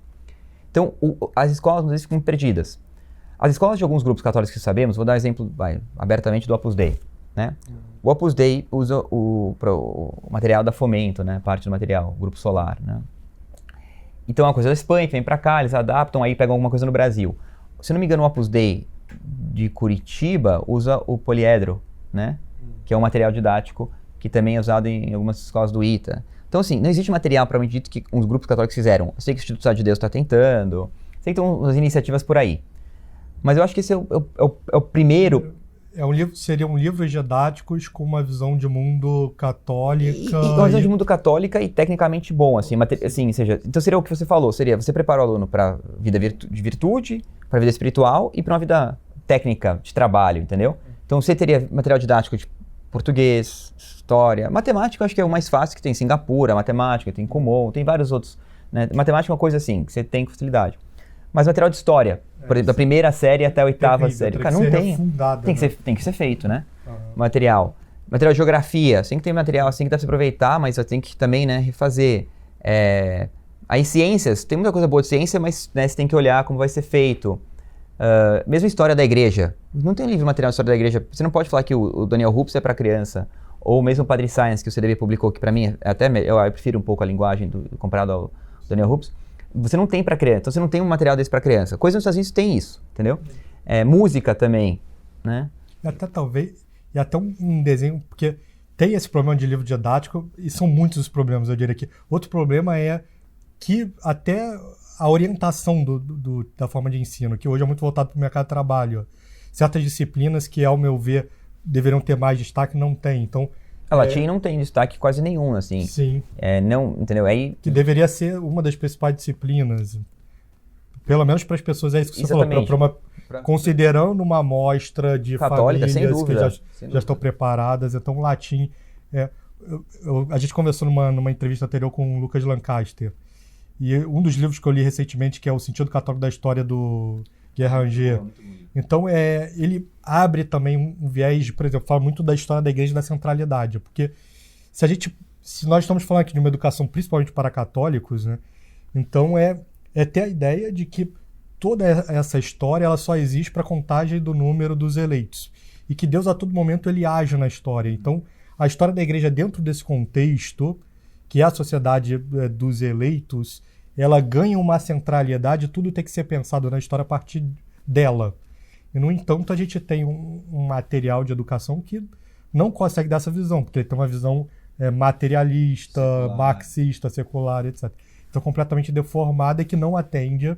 Então, as escolas muitas vezes ficam perdidas. As escolas de alguns grupos católicos que sabemos, vou dar um exemplo abertamente do Opus Dei, né? O Opus Dei usa o material da Fomento, né? Parte do material, o Grupo Solar, né? Então, é uma coisa da Espanha que vem para cá, eles adaptam, aí pegam alguma coisa no Brasil. Se não me engano, o Opus Dei de Curitiba usa o poliedro, né? Que é um material didático que também é usado em algumas escolas do ITA. Então, assim, não existe material propriamente dito que uns grupos católicos fizeram. Eu sei que o Instituto Cidade de Deus está tentando, sei que tem umas iniciativas por aí. Mas eu acho que esse é o primeiro... Seria um livros didáticos com uma visão de mundo católica. E uma visão de mundo católica e tecnicamente bom, assim, seja, então seria o que você falou, seria você prepara o aluno para vida de virtude, para vida espiritual e para uma vida técnica de trabalho, entendeu? Então você teria material didático de português, história, matemática eu acho que é o mais fácil, que tem Singapura, matemática, tem Kumon, tem vários outros, né? Matemática é uma coisa assim, que você tem com facilidade. Mas material de história, por exemplo, da primeira série até a 8ª série, cara, não tem. Tem que ser feito, né? Material de geografia, assim que tem material assim que dá pra se aproveitar, mas você tem que também, né, refazer. Aí ciências, tem muita coisa boa de ciência, mas né, você tem que olhar como vai ser feito. Mesmo história da igreja, não tem livro material de história da igreja, você não pode falar que o Daniel Hoops é para criança, ou mesmo o Padre Science, que o CDB publicou, que para mim, eu prefiro um pouco a linguagem comparado ao Daniel Hoops. Você não tem para criança, então você não tem um material desse para criança. Coisa nos Estados Unidos tem isso, entendeu? Música também, né? E até um desenho, porque tem esse problema de livro didático, e são muitos os problemas, eu diria aqui. Outro problema é que até a orientação da forma de ensino, que hoje é muito voltado para o mercado de trabalho. Certas disciplinas que, ao meu ver, deveriam ter mais destaque, não tem. Então, a latim não tem destaque quase nenhum, assim. Sim. Não, entendeu? Que deveria ser uma das principais disciplinas. Pelo menos para as pessoas, é isso que você falou. Considerando uma amostra de católica, famílias sem dúvida, que já estão preparadas. Então, o latim... a gente conversou numa entrevista anterior com o Lucas Lancaster. E um dos livros que eu li recentemente, que é O Sentido Católico da História, do Guerra Ranger. Então, ele abre também um viés, por exemplo, fala muito da história da igreja e da centralidade, porque se nós estamos falando aqui de uma educação principalmente para católicos, né, então é ter a ideia de que toda essa história ela só existe para a contagem do número dos eleitos, e que Deus a todo momento ele age na história. Então, a história da igreja dentro desse contexto, que é a sociedade dos eleitos, ela ganha uma centralidade, tudo tem que ser pensado na história a partir dela. E, no entanto, a gente tem um material de educação que não consegue dar essa visão, porque ele tem uma visão materialista, secular, marxista, secular, etc. Então, completamente deformada e que não atende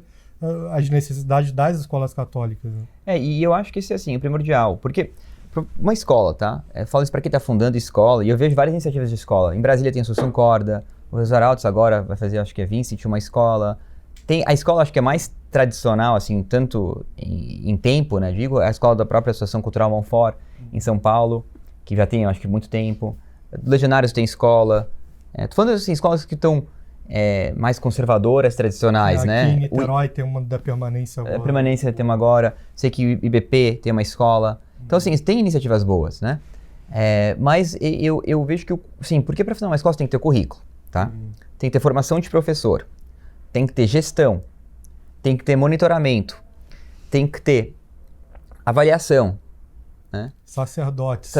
às necessidades das escolas católicas. Né? E eu acho que isso é assim, o primordial, porque uma escola, tá? Eu falo isso para quem está fundando escola, e eu vejo várias iniciativas de escola. Em Brasília tem a Assunção Corda, o Rosaraltos agora vai fazer, acho que é Vincent, uma escola. Tem a escola, acho que é mais tradicional, assim, tanto em tempo, né? Digo, a escola da própria Associação Cultural Monfort, em São Paulo, que já tem, acho que, muito tempo. Legionários tem escola. Tô falando, assim, escolas que estão mais conservadoras, tradicionais, né? Aqui em Niterói tem uma da Permanência agora. A Permanência tem uma agora. Sei que o IBP tem uma escola. Então, assim, tem iniciativas boas, né? Mas eu vejo que, sim, porque para fazer uma escola você tem que ter currículo, tá? Tem que ter formação de professor, tem que ter gestão, tem que ter monitoramento, tem que ter avaliação, né? Sacerdotes,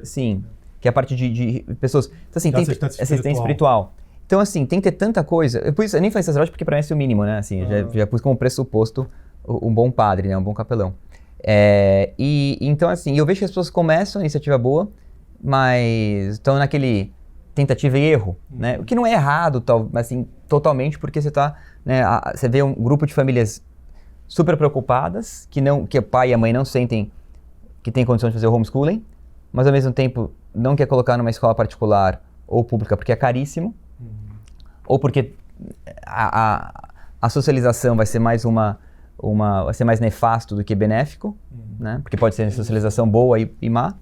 sim, que é a parte de pessoas. Então, assim, tem assistência espiritual. Então, assim, tem que ter tanta coisa. Por isso, eu nem falei sacerdote porque para mim é o mínimo, né? Assim, já pus como pressuposto um bom padre, né? Um bom capelão. Então, assim, eu vejo que as pessoas começam a iniciativa boa, mas estão naquele tentativa e erro, né? O que não é errado, assim, totalmente, porque você tá, né, você vê um grupo de famílias super preocupadas, que o pai e a mãe não sentem que tem condição de fazer o homeschooling, mas ao mesmo tempo não quer colocar numa escola particular ou pública porque é caríssimo, ou porque a socialização vai ser mais vai ser mais nefasto do que benéfico, né? Porque pode ser socialização boa e má.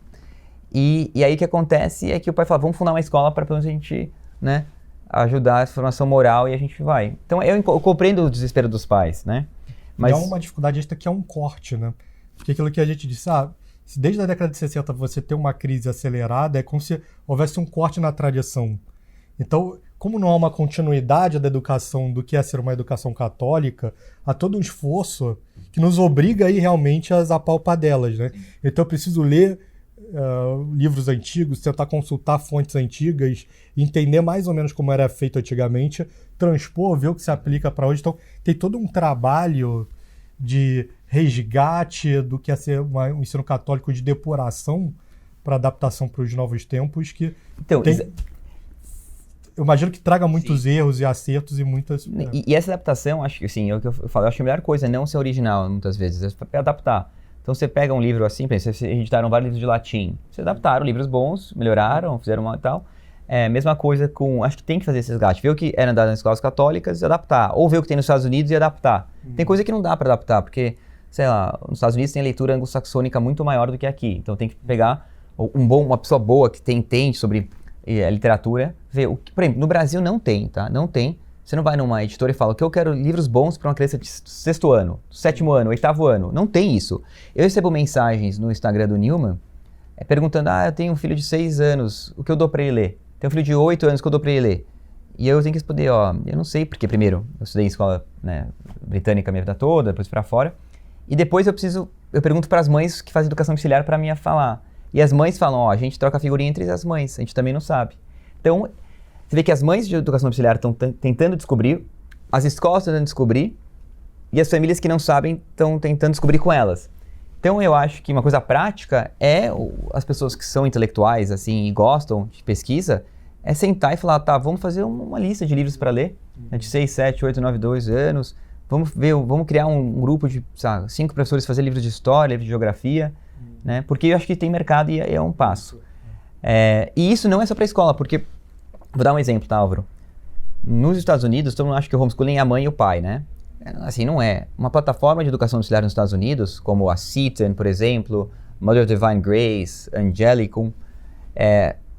E aí o que acontece é que o pai fala, vamos fundar uma escola para pelo menos a gente, né, ajudar a formação moral e a gente vai. Então eu compreendo o desespero dos pais, né? Mas é uma dificuldade extra que é um corte, né? Porque aquilo que a gente disse, se desde a década de 60 você tem uma crise acelerada, é como se houvesse um corte na tradição. Então, como não há uma continuidade da educação do que é ser uma educação católica, há todo um esforço que nos obriga aí realmente a apalpar delas, né? Então eu preciso ler livros antigos, tentar consultar fontes antigas, entender mais ou menos como era feito antigamente, transpor, ver o que se aplica para hoje. Então tem todo um trabalho de resgate do que é ser um ensino católico, de depuração para adaptação para os novos tempos, que então, eu imagino que traga muitos erros e acertos e muitas... E essa adaptação, acho que assim, é o que eu falo, eu acho que a melhor coisa é não ser original, muitas vezes, é adaptar. Então você pega um livro assim, vocês editaram vários livros de latim, vocês adaptaram livros bons, melhoraram, fizeram uma e tal. Mesma coisa com, acho que tem que fazer esse resgate, ver o que era dado nas escolas católicas e adaptar, ou ver o que tem nos Estados Unidos e adaptar. Tem coisa que não dá para adaptar, porque, sei lá, nos Estados Unidos tem leitura anglo-saxônica muito maior do que aqui, então tem que pegar uma pessoa boa que entende sobre a literatura, ver por exemplo, no Brasil não tem, tá? Não tem. Você não vai numa editora e fala que eu quero livros bons para uma criança de 6º ano, 7º ano, 8º ano. Não tem isso. Eu recebo mensagens no Instagram do Newman perguntando, eu tenho um filho de 6 anos, o que eu dou para ele ler? Tenho um filho de 8 anos, o que eu dou para ele ler? E eu tenho que responder, eu não sei, porque primeiro, eu estudei em escola, né, britânica a minha vida toda, depois para fora, e depois eu pergunto para as mães que fazem educação auxiliar para mim falar. E as mães falam, a gente troca figurinha entre as mães, a gente também não sabe. Então, você vê que as mães de educação auxiliar estão tentando descobrir, as escolas estão tentando descobrir, e as famílias que não sabem estão tentando descobrir com elas. Então, eu acho que uma coisa prática é as pessoas que são intelectuais, assim, e gostam de pesquisa, é sentar e falar, vamos fazer uma lista de livros para ler, né, de 6, 7, 8, 9, 2 anos, vamos criar um grupo de 5 professores fazer livros de história, livros de geografia, né, porque eu acho que tem mercado e é um passo. E isso não é só para a escola, porque, vou dar um exemplo, tá, Álvaro? Nos Estados Unidos, todo mundo acha que o homeschooling é a mãe e o pai, né? Assim, não é. Uma plataforma de educação auxiliar nos Estados Unidos, como a Seton, por exemplo, Mother of Divine Grace, Angelicum,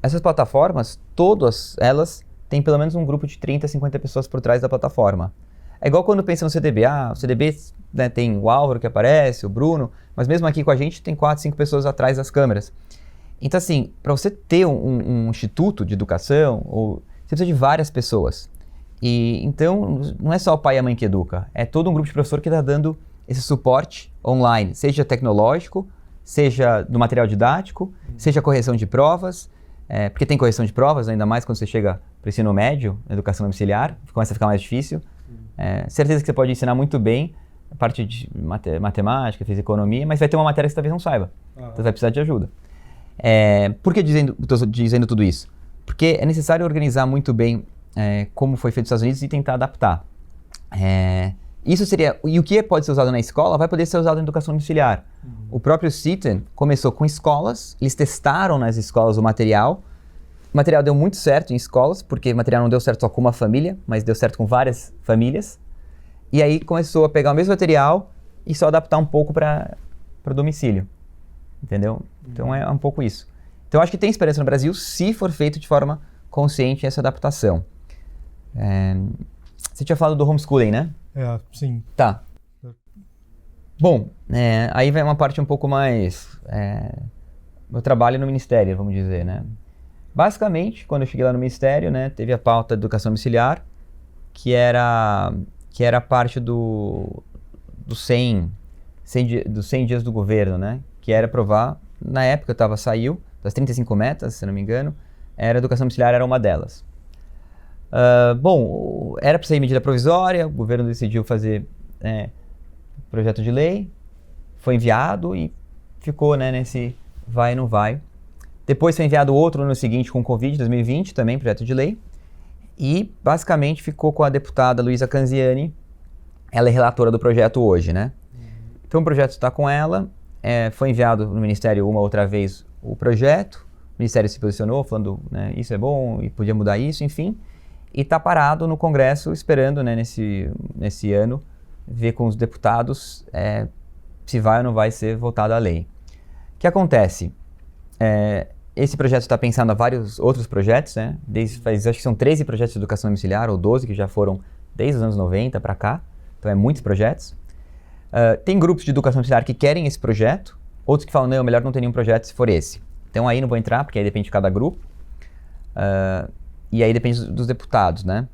essas plataformas, todas elas têm pelo menos um grupo de 30, 50 pessoas por trás da plataforma. É igual quando pensa no CDB. O CDB, né, tem o Álvaro que aparece, o Bruno, mas mesmo aqui com a gente tem 4, 5 pessoas atrás das câmeras. Então, assim, para você ter um instituto de educação, você precisa de várias pessoas. E então, não é só o pai e a mãe que educa, é todo um grupo de professor que está dando esse suporte online, seja tecnológico, seja do material didático, seja correção de provas, porque tem correção de provas, ainda mais quando você chega para o ensino médio, educação domiciliar, começa a ficar mais difícil. Certeza que você pode ensinar muito bem a parte de matemática, fez economia, mas vai ter uma matéria que você talvez não saiba. Então vai precisar de ajuda. Por que estou dizendo tudo isso? Porque é necessário organizar muito bem como foi feito nos Estados Unidos e tentar adaptar. Isso seria... E o que pode ser usado na escola vai poder ser usado na educação domiciliar. O próprio Citen começou com escolas, eles testaram nas escolas o material. O material deu muito certo em escolas, porque o material não deu certo só com uma família, mas deu certo com várias famílias. E aí começou a pegar o mesmo material e só adaptar um pouco para o domicílio. Entendeu? Então é um pouco isso. Então eu acho que tem esperança no Brasil se for feito de forma consciente essa adaptação. Você tinha falado do homeschooling, né? Sim. Tá. Bom, aí vai uma parte um pouco mais... meu trabalho no Ministério, vamos dizer, né? Basicamente, quando eu cheguei lá no Ministério, né, teve a pauta de educação domiciliar, que era parte dos 100 dias do governo, né? Que era aprovar, na época saiu, das 35 metas, se não me engano, a educação domiciliar era uma delas. Bom, era para sair medida provisória, o governo decidiu fazer projeto de lei, foi enviado e ficou, né, nesse vai e não vai. Depois foi enviado outro no ano seguinte com o Covid, 2020, também projeto de lei. E basicamente ficou com a deputada Luísa Canziani, ela é relatora do projeto hoje, né? Então o projeto está com ela, foi enviado no Ministério uma outra vez o projeto, o Ministério se posicionou falando, né, isso é bom e podia mudar isso, enfim. E está parado no Congresso esperando, né, nesse ano, ver com os deputados se vai ou não vai ser votada a lei. O que acontece? Esse projeto está pensando a vários outros projetos, né? Acho que são 13 projetos de educação domiciliar, ou 12, que já foram desde os anos 90 para cá. Então, muitos projetos. Tem grupos de educação domiciliar que querem esse projeto, outros que falam, não, melhor não ter nenhum projeto se for esse. Então, aí não vou entrar, porque aí depende de cada grupo. E aí depende dos deputados, né?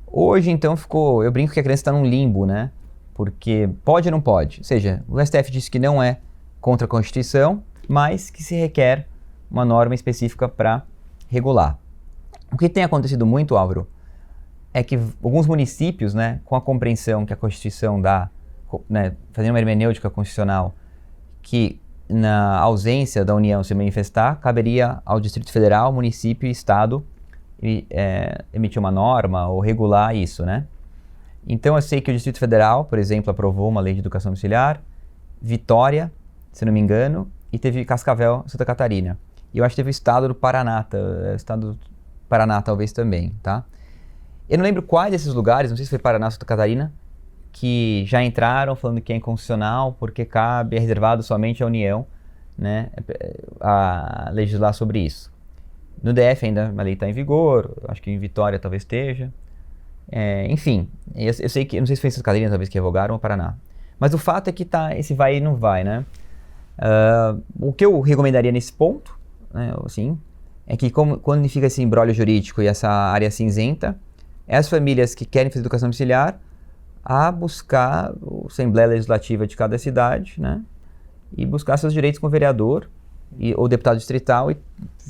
Hoje, então, eu brinco que a criança está num limbo, né? Porque pode ou não pode. Ou seja, o STF disse que não é contra a Constituição, mas que se requer uma norma específica para regular. O que tem acontecido muito, Álvaro, é que alguns municípios, né, com a compreensão que a Constituição dá, né, fazendo uma hermenêutica constitucional, que na ausência da União se manifestar, caberia ao Distrito Federal, município e Estado emitir uma norma ou regular isso, né? Então eu sei que o Distrito Federal, por exemplo, aprovou uma lei de educação domiciliar, Vitória, se não me engano, e teve Cascavel, Santa Catarina. E eu acho que teve o estado do Paraná, estado do Paraná talvez também, tá? Eu não lembro quais desses lugares, não sei se foi Paraná ou Santa Catarina, que já entraram falando que é inconstitucional porque é reservado somente à União, né, a legislar sobre isso. No DF ainda a lei está em vigor, acho que em Vitória talvez esteja. Enfim, eu sei que, não sei se foi em Santa Catarina talvez que revogaram ou Paraná. Mas o fato é que tá esse vai e não vai, né? O que eu recomendaria nesse ponto, né, assim, é que quando fica esse imbróglio jurídico e essa área cinzenta, as famílias que querem fazer educação domiciliar a buscar a Assembleia Legislativa de cada cidade, né, e buscar seus direitos com o vereador ou deputado distrital,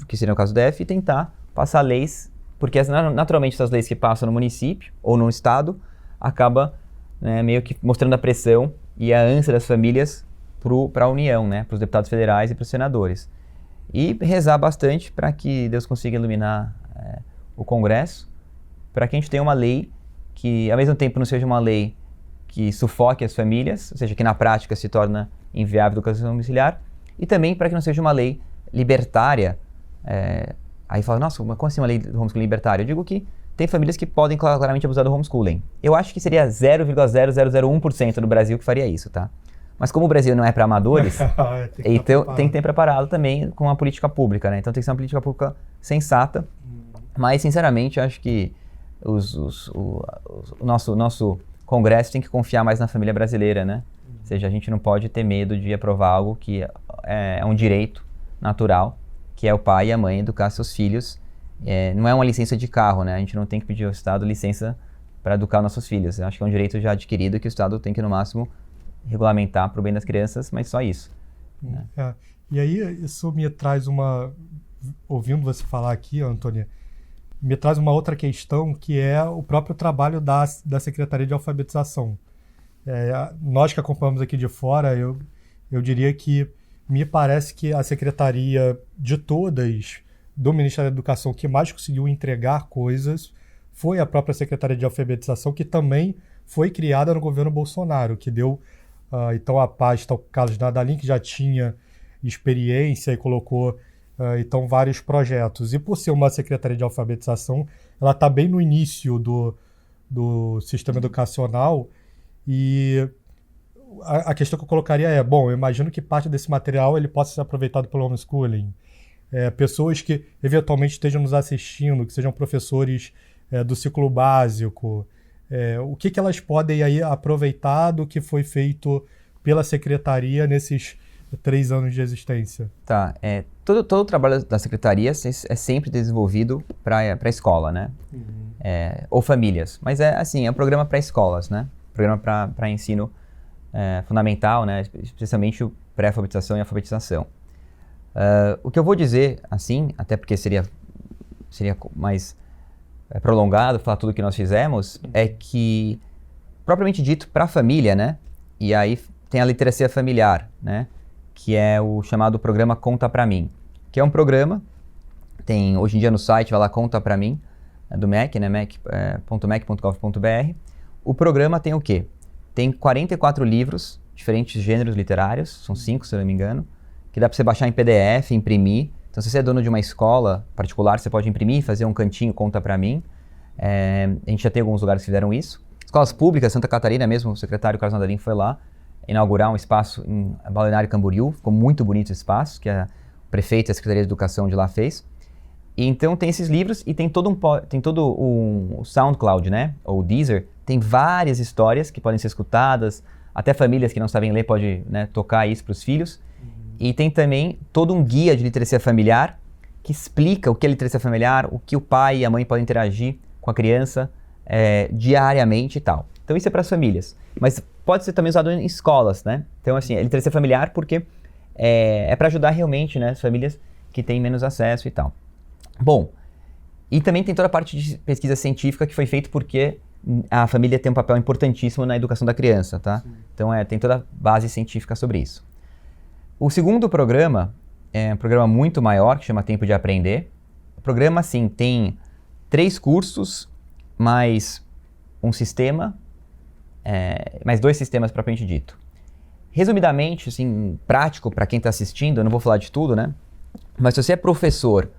que seria o caso do DF, e tentar passar leis, porque naturalmente essas leis que passam no município ou no estado acaba, né, meio que mostrando a pressão e a ânsia das famílias para a União, né, para os deputados federais e para os senadores. E rezar bastante para que Deus consiga iluminar o Congresso, para que a gente tenha uma lei que, ao mesmo tempo, não seja uma lei que sufoque as famílias, ou seja, que na prática se torna inviável a educação domiciliar, e também para que não seja uma lei libertária. Aí fala, nossa, como assim uma lei do homeschooling libertária? Eu digo que tem famílias que podem claramente abusar do homeschooling. Eu acho que seria 0,0001% do Brasil que faria isso, tá? Mas como o Brasil não é para amadores, então tem que ter preparado também com uma política pública, né? Então tem que ser uma política pública sensata. Mas, sinceramente, eu acho que o nosso Congresso tem que confiar mais na família brasileira, né? Ou seja, a gente não pode ter medo de aprovar algo que é um direito natural, que é o pai e a mãe educar seus filhos. Não é uma licença de carro, né? A gente não tem que pedir ao Estado licença para educar nossos filhos. Eu acho que é um direito já adquirido que o Estado tem que, no máximo, regulamentar para o bem das crianças, mas só isso. Né? E aí isso me traz ouvindo você falar aqui, Antônia, me traz uma outra questão que é o próprio trabalho da Secretaria de Alfabetização, Nós que acompanhamos aqui de fora, eu diria que me parece que a secretaria de todas do Ministério da Educação que mais conseguiu entregar coisas foi a própria Secretaria de Alfabetização, que também foi criada no governo Bolsonaro, que deu, então, a pasta ao Carlos Nadalim, que já tinha experiência e colocou, então, vários projetos. E por ser uma Secretaria de Alfabetização, ela está bem no início do sistema educacional e a questão que eu colocaria eu imagino que parte desse material ele possa ser aproveitado pelo homeschooling. Pessoas que eventualmente estejam nos assistindo, que sejam professores do ciclo básico, o que elas podem aí aproveitar do que foi feito pela secretaria nesses 3 anos de existência? Tá, todo o trabalho da secretaria é sempre desenvolvido para a escola, né? Uhum. Ou famílias, mas é um programa para escolas, né? Programa para ensino fundamental, né? Especialmente o pré-alfabetização e alfabetização. O que eu vou dizer, assim, até porque seria mais prolongado falar tudo o que nós fizemos, é que, propriamente dito, para a família, né? E aí tem a literacia familiar, né? Que é o chamado programa Conta Pra Mim, que é um programa, tem hoje em dia no site, vai lá, Conta Pra Mim, do MEC, né? mec.mec.gov.br. O programa tem o quê? Tem 44 livros, diferentes gêneros literários, são 5, se eu não me engano, que dá para você baixar em PDF, imprimir. Então, se você é dono de uma escola particular, você pode imprimir, fazer um cantinho, Conta Pra Mim. A gente já tem alguns lugares que fizeram isso. Escolas públicas, Santa Catarina mesmo, o secretário Carlos Nadalim foi lá inaugurar um espaço em Balneário Camboriú. Ficou muito bonito esse espaço, que o prefeito e a Secretaria de Educação de lá fez. E então tem esses livros e tem todo o SoundCloud, né? Ou Deezer. Tem várias histórias que podem ser escutadas. Até famílias que não sabem ler podem, né, tocar isso para os filhos. E tem também todo um guia de literacia familiar que explica o que é literacia familiar, o que o pai e a mãe podem interagir com a criança diariamente e tal. Então isso é para as famílias. Mas pode ser também usado em escolas, né? Então assim, é literacia familiar porque é para ajudar realmente, né, as famílias que têm menos acesso e tal. Bom, e também tem toda a parte de pesquisa científica que foi feita porque a família tem um papel importantíssimo na educação da criança, tá? Sim. Então tem toda a base científica sobre isso. O segundo programa é um programa muito maior, que chama Tempo de Aprender. O programa, sim, tem 3 cursos, mais um sistema, mais 2 sistemas propriamente dito. Resumidamente, assim, prático para quem está assistindo, eu não vou falar de tudo, né? Mas se você é professor,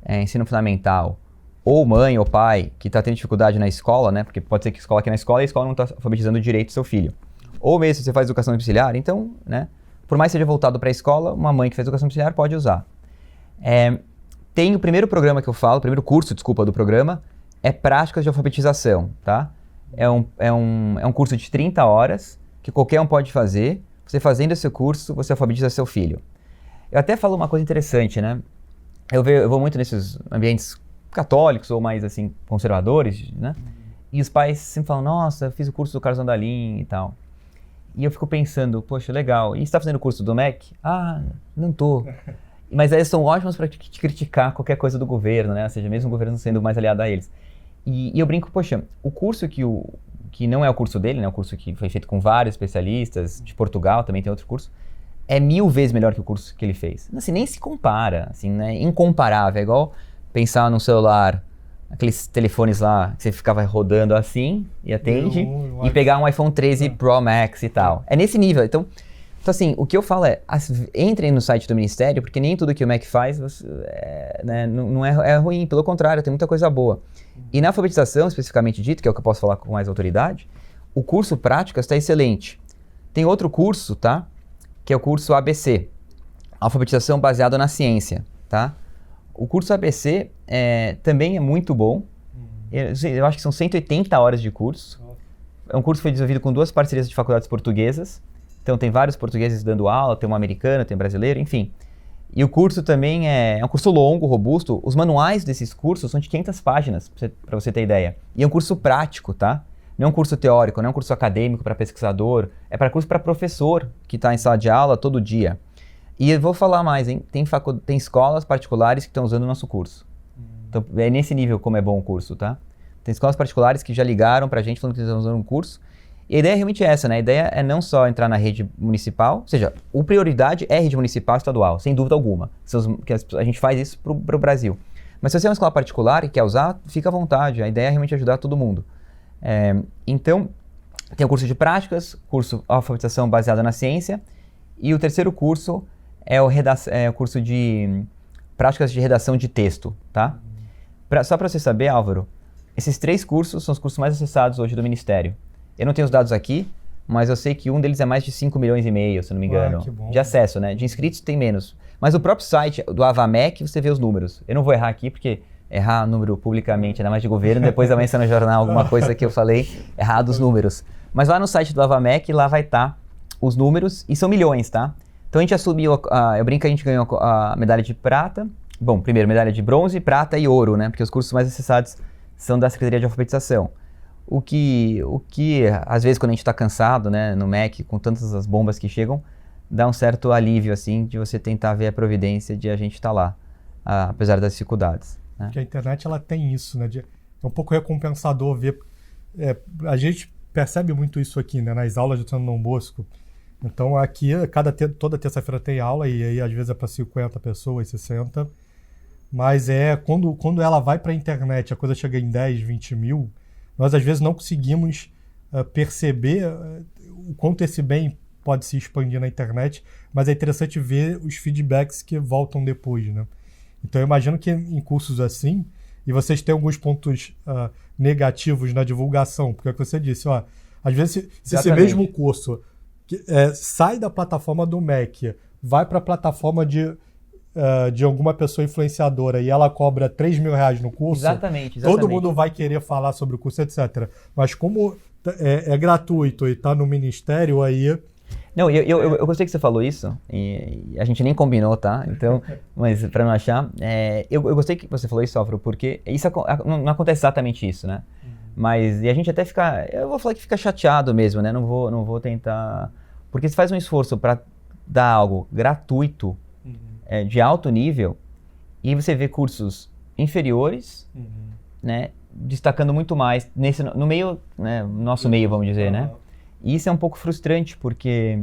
ensino fundamental, ou mãe ou pai que está tendo dificuldade na escola, né? Porque pode ser que a escola aqui na escola e a escola não está alfabetizando direito o seu filho. Ou mesmo se você faz educação domiciliar, então, né? Por mais que seja voltado para a escola, uma mãe que fez educação domiciliar pode usar. Tem o primeiro programa que eu falo, o primeiro curso, desculpa, do programa, é Práticas de Alfabetização, tá? É um curso de 30 horas, que qualquer um pode fazer. Você fazendo esse curso, você alfabetiza seu filho. Eu até falo uma coisa interessante, né? Eu vou muito nesses ambientes católicos ou mais, assim, conservadores, né? E os pais sempre falam, nossa, eu fiz o curso do Carlos Nadalim e tal. E eu fico pensando, poxa, legal, e você está fazendo o curso do MEC? Ah, não tô. Mas eles são ótimos para te criticar qualquer coisa do governo, né? Ou seja, mesmo o governo sendo mais aliado a eles. E eu brinco, poxa, o curso que não é o curso dele, né? O curso que foi feito com vários especialistas, de Portugal também tem outro curso, é 1000 vezes melhor que o curso que ele fez. Assim, nem se compara, assim, né? Incomparável. É igual pensar num celular, aqueles telefones lá que você ficava rodando assim e atende, e pegar um iPhone 13 Pro Max e tal. É nesse nível. Então assim, o que eu falo entrem no site do Ministério, porque nem tudo que o MEC faz né, não é ruim, pelo contrário, tem muita coisa boa. E na alfabetização, especificamente dito, que é o que eu posso falar com mais autoridade, o curso Práticas está excelente. Tem outro curso, tá? Que é o curso ABC, Alfabetização Baseada na Ciência, tá? O curso ABC também é muito bom. Eu acho que são 180 horas de curso. É um curso que foi desenvolvido com 2 parcerias de faculdades portuguesas. Então tem vários portugueses dando aula, tem um americano, tem um brasileiro, enfim. E o curso também é um curso longo, robusto. Os manuais desses cursos são de 500 páginas, para você ter ideia. E é um curso prático, tá? Não é um curso teórico, não é um curso acadêmico para pesquisador. É para curso para professor que está em sala de aula todo dia. E eu vou falar mais, hein? Tem escolas particulares que estão usando o nosso curso. Então é nesse nível como é bom o curso, tá? Tem escolas particulares que já ligaram pra gente falando que estão usando um curso. E a ideia realmente é essa, né? A ideia é não só entrar na rede municipal, ou seja, a prioridade é rede municipal e estadual, sem dúvida alguma. A gente faz isso para o Brasil. Mas se você é uma escola particular e quer usar, fica à vontade. A ideia é realmente ajudar todo mundo. Então, tem o curso de práticas, curso alfabetização baseada na ciência, e o terceiro curso é o curso de práticas de redação de texto, tá? Só para você saber, Álvaro, esses 3 cursos são os cursos mais acessados hoje do Ministério. Eu não tenho os dados aqui, mas eu sei que um deles é mais de 5 milhões e meio, se não me engano, de acesso, né? De inscritos tem menos. Mas o próprio site do Avamec, você vê os números. Eu não vou errar aqui, porque errar número publicamente, ainda mais de governo, depois amanhã no jornal alguma coisa que eu falei, errado os números. Mas lá no site do Avamec, lá vai estar os números, e são milhões, tá? Então a gente assumiu, eu brinco que a gente ganhou a medalha de prata. Bom, primeiro medalha de bronze, prata e ouro, né? Porque os cursos mais acessados são da Secretaria de Alfabetização. O que às vezes, quando a gente está cansado, né, no MEC, com tantas as bombas que chegam, dá um certo alívio, assim, de você tentar ver a providência de a gente estar lá, apesar das dificuldades. Né? Porque a internet, ela tem isso, né? É um pouco recompensador ver... a gente percebe muito isso aqui, né? Nas aulas do Santo Dom Bosco. Então, aqui, toda terça-feira tem aula, e aí, às vezes, é para 50 pessoas, 60. Mas quando ela vai para a internet, a coisa chega em 10, 20 mil... Nós, às vezes, não conseguimos perceber o quanto esse bem pode se expandir na internet, mas é interessante ver os feedbacks que voltam depois, né? Então, eu imagino que em cursos assim, e vocês têm alguns pontos negativos na divulgação, porque é o que você disse, às vezes, se esse mesmo curso sai da plataforma do MEC, vai para a plataforma de alguma pessoa influenciadora e ela cobra R$3.000 no curso, exatamente. Todo mundo vai querer falar sobre o curso, etc. Mas como é gratuito e está no Ministério, aí... Não, eu gostei que você falou isso, e a gente nem combinou, tá? Então, mas para não achar, eu gostei que você falou isso, Álvaro, porque isso não acontece exatamente isso, né? Mas, e a gente até fica, eu vou falar que fica chateado mesmo, né? Não vou tentar... Porque você faz um esforço para dar algo gratuito, de alto nível, e você vê cursos inferiores, né, destacando muito mais no meio, né, nosso meio, vamos dizer, né? E isso é um pouco frustrante, porque,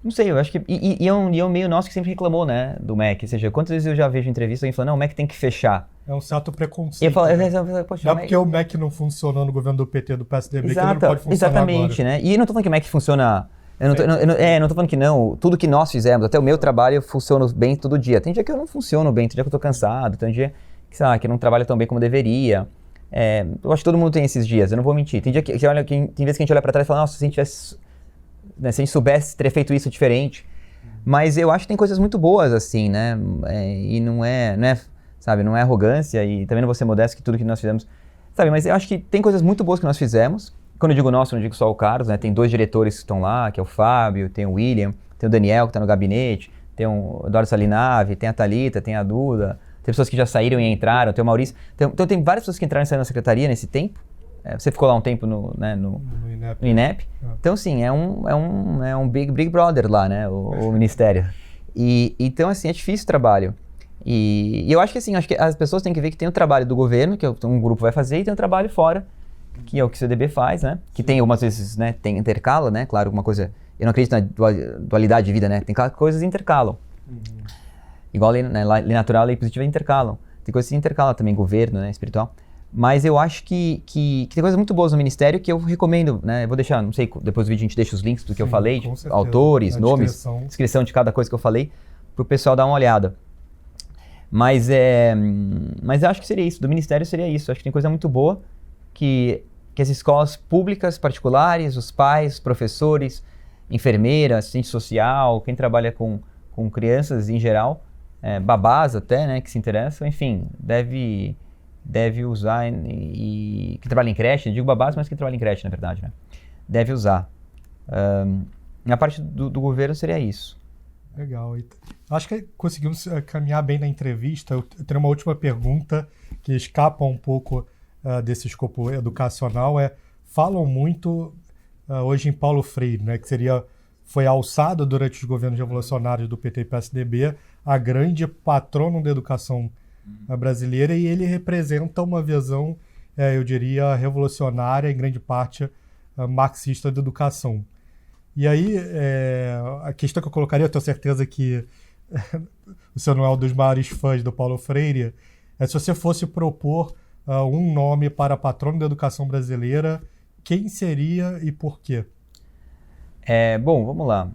não sei, eu acho que... E é um meio nosso que sempre reclamou, né, do MEC. Ou seja, quantas vezes eu já vejo entrevista alguém falando, não, o MEC tem que fechar. É um certo preconceito. Eu falo, poxa, não é porque o MEC não funcionou no governo do PT, do PSDB, que ele não pode funcionar exatamente, agora. né? E eu não tô falando que o MEC funciona... Eu não tô falando que não, tudo que nós fizemos, até o meu trabalho funciona bem todo dia. Tem dia que eu não funciono bem, tem dia que eu tô cansado, tem dia que, sei lá, que eu não trabalho tão bem como deveria. Eu acho que todo mundo tem esses dias, eu não vou mentir. Tem dia tem vezes que a gente olha pra trás e fala, nossa, se a gente tivesse, né, se a gente soubesse ter feito isso diferente. Mas eu acho que tem coisas muito boas, assim, né? E não é, sabe, não é arrogância, e também não vou ser modesto que tudo que nós fizemos, sabe, mas eu acho que tem coisas muito boas que nós fizemos. Quando eu digo nosso, não digo só o Carlos, né? Tem 2 diretores que estão lá, que é o Fábio, tem o William, tem o Daniel que está no gabinete, tem o Eduardo Salinave, tem a Thalita, tem a Duda, tem pessoas que já saíram e entraram, tem o Maurício. Então tem várias pessoas que entraram e saíram na secretaria nesse tempo. Você ficou lá um tempo no INEP. Então, sim, é um Big Brother lá, né? O Ministério. Então, assim, é difícil o trabalho. E eu acho que, assim, as pessoas têm que ver que tem o trabalho do governo, que um grupo vai fazer, e tem o trabalho fora, que é o que o CDB faz, né? Que tem algumas vezes, né? Tem intercala, né? Claro, alguma coisa... Eu não acredito na dualidade de vida, né? Tem coisas que intercalam. Igual lei natural, lei positiva intercalam. Tem coisas que intercalam também, governo, né? Espiritual. Mas eu acho que tem coisas muito boas no Ministério que eu recomendo, né? Eu vou deixar, não sei, depois do vídeo a gente deixa os links do que eu falei, autores, nomes, descrição de cada coisa que eu falei, pro pessoal dar uma olhada. Mas eu acho que seria isso, do Ministério seria isso. Eu acho que tem coisa muito boa que as escolas públicas, particulares, os pais, os professores, enfermeiras, assistente social, quem trabalha com crianças em geral, babás até, né, que se interessam, enfim, deve usar, e que trabalha em creche, eu digo babás, mas que trabalha em creche, na verdade, né, deve usar. Na parte do governo seria isso. Legal. Acho que conseguimos caminhar bem na entrevista. Eu tenho uma última pergunta que escapa um pouco desse escopo educacional. Falam muito hoje em Paulo Freire, né, que foi alçado durante os governos revolucionários do PT e PSDB a grande patrono da educação brasileira, e ele representa uma visão, eu diria, revolucionária em grande parte marxista da educação. E aí, a questão que eu colocaria, eu tenho certeza que o senhor não é um dos maiores fãs do Paulo Freire, é se você fosse propor um nome para patrono da educação brasileira, quem seria e por quê? Bom, vamos lá.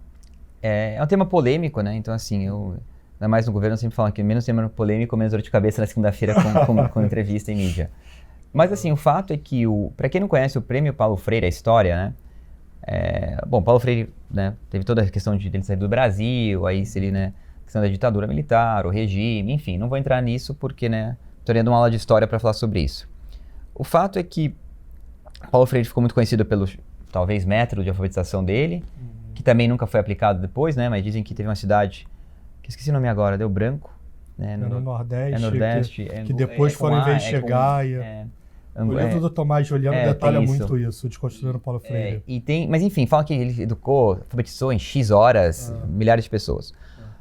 É um tema polêmico, né? Então, assim, ainda mais no governo, eu sempre falo que menos tema polêmico, menos dor de cabeça na segunda-feira com entrevista em mídia. Mas, assim, o fato é que, para quem não conhece o Prêmio Paulo Freire, a história, né? Bom, Paulo Freire, né, teve toda a questão de ele sair do Brasil, aí seria, né, a questão da ditadura militar, o regime, enfim, não vou entrar nisso porque, né, estou dando uma aula de história para falar sobre isso. O fato é que Paulo Freire ficou muito conhecido pelo, talvez, método de alfabetização dele, que também nunca foi aplicado depois, né, mas dizem que teve uma cidade, que esqueci o nome agora, deu branco, né, no Nordeste, Nordeste, que depois foram investigar o livro do Tomás Juliano detalha muito isso, Desconstruindo Paulo Freire. Mas enfim, fala que ele educou, alfabetizou em X horas milhares de pessoas.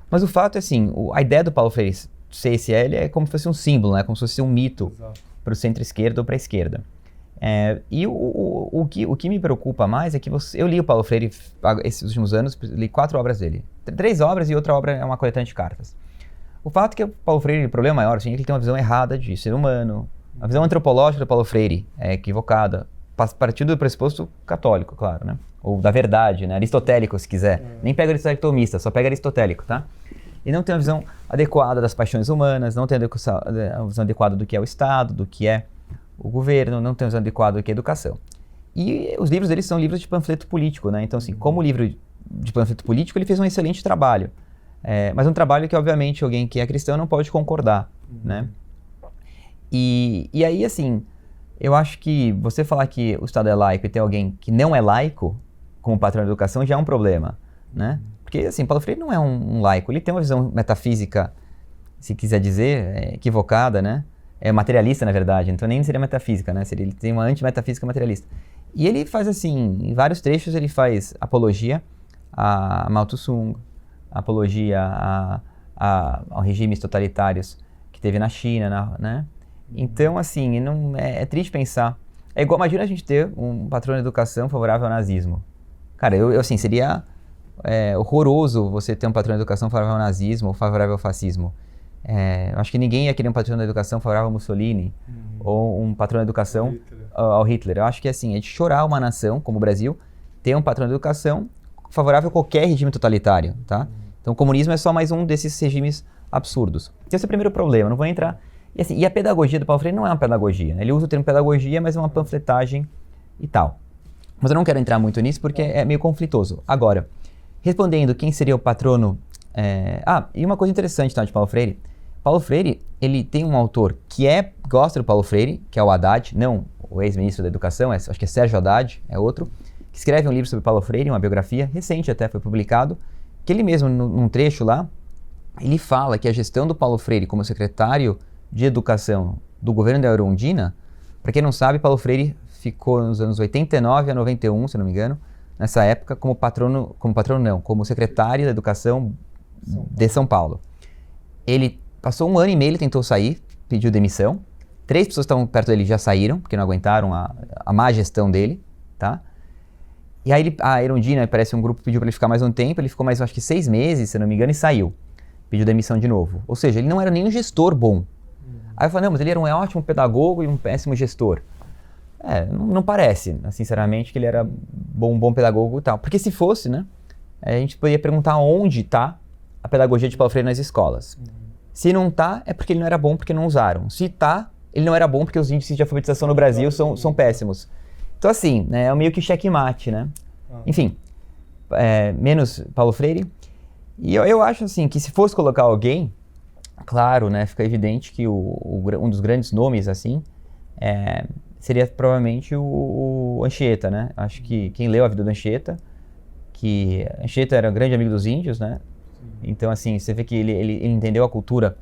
Mas o fato é assim, a ideia do Paulo Freire ser esse L é como se fosse um símbolo, né? Como se fosse um mito para o centro-esquerda ou para a esquerda. E o que me preocupa mais é que eu li o Paulo Freire esses últimos anos, li 4 obras dele. 3 obras e outra obra é uma coletânea de cartas. O fato é que o Paulo Freire, o problema maior assim, é que ele tem uma visão errada de ser humano. A visão antropológica do Paulo Freire é equivocada, partindo do pressuposto católico, claro, né? Ou da verdade, né? Aristotélico, se quiser. Nem pega aristotelista, só pega aristotélico, tá? E não tem uma visão adequada das paixões humanas, não tem a visão adequada do que é o Estado, do que é o governo, não tem uma visão adequada do que é a educação. E os livros dele são livros de panfleto político, né? Então, assim, como livro de panfleto político, ele fez um excelente trabalho. Mas um trabalho que, obviamente, alguém que é cristão não pode concordar, né? E aí, assim, eu acho que você falar que o Estado é laico e ter alguém que não é laico como patrão da educação já é um problema, né? Porque, assim, Paulo Freire não é um laico, ele tem uma visão metafísica, se quiser dizer, equivocada, né? É materialista, na verdade, então nem seria metafísica, né? Ele tem uma antimetafísica materialista. E ele faz, assim, em vários trechos ele faz apologia a Mao Tse-tung, apologia aos regimes totalitários que teve na China, né? Então, assim, é triste pensar. É igual, imagina a gente ter um patrão de educação favorável ao nazismo. Cara, assim, seria horroroso você ter um patrão de educação favorável ao nazismo ou favorável ao fascismo. Eu acho que ninguém ia querer um patrão de educação favorável ao Mussolini ou um patrão de educação ao Hitler. Eu acho que, assim, é de chorar uma nação como o Brasil ter um patrão de educação favorável a qualquer regime totalitário, tá? Então, o comunismo é só mais um desses regimes absurdos. Esse é o primeiro problema, não vou entrar... E, assim, a pedagogia do Paulo Freire não é uma pedagogia, né? Ele usa o termo pedagogia, mas é uma panfletagem e tal. Mas eu não quero entrar muito nisso porque é meio conflitoso. Agora, respondendo quem seria o patrono... e uma coisa interessante, tá, de Paulo Freire. Paulo Freire, ele tem um autor que gosta do Paulo Freire, que é o Haddad, não o ex-ministro da Educação, acho que é Sérgio Haddad, é outro, que escreve um livro sobre Paulo Freire, uma biografia, recente até foi publicado, que ele mesmo, num trecho lá, ele fala que a gestão do Paulo Freire como secretário de Educação do governo da Erundina, para quem não sabe, Paulo Freire ficou nos anos 89 a 91, se não me engano, nessa época como secretário da Educação de São Paulo. Ele passou 1 ano e meio, ele tentou sair, pediu demissão. 3 pessoas que estavam perto dele já saíram, porque não aguentaram a má gestão dele, tá? E aí a Erundina, parece um grupo, pediu para ele ficar mais um tempo, ele ficou mais, acho que 6 meses, se não me engano, e saiu. Pediu demissão de novo. Ou seja, ele não era nem um gestor bom. Aí eu falei, não, mas ele era um ótimo pedagogo e um péssimo gestor. Não parece, sinceramente, que ele era um bom pedagogo e tal. Porque se fosse, né, a gente poderia perguntar onde está a pedagogia de Paulo Freire nas escolas. Se não está, é porque ele não era bom, porque não usaram. Se está, ele não era bom porque os índices de alfabetização no Brasil são péssimos. Então, assim, né, é meio que checkmate, né? Enfim, menos Paulo Freire. E eu acho, assim, que se fosse colocar alguém, claro, né, fica evidente que um dos grandes nomes, assim, seria provavelmente o Anchieta, né? Acho que quem leu a vida do Anchieta, que Anchieta era um grande amigo dos índios, né? Então, assim, você vê que ele entendeu a cultura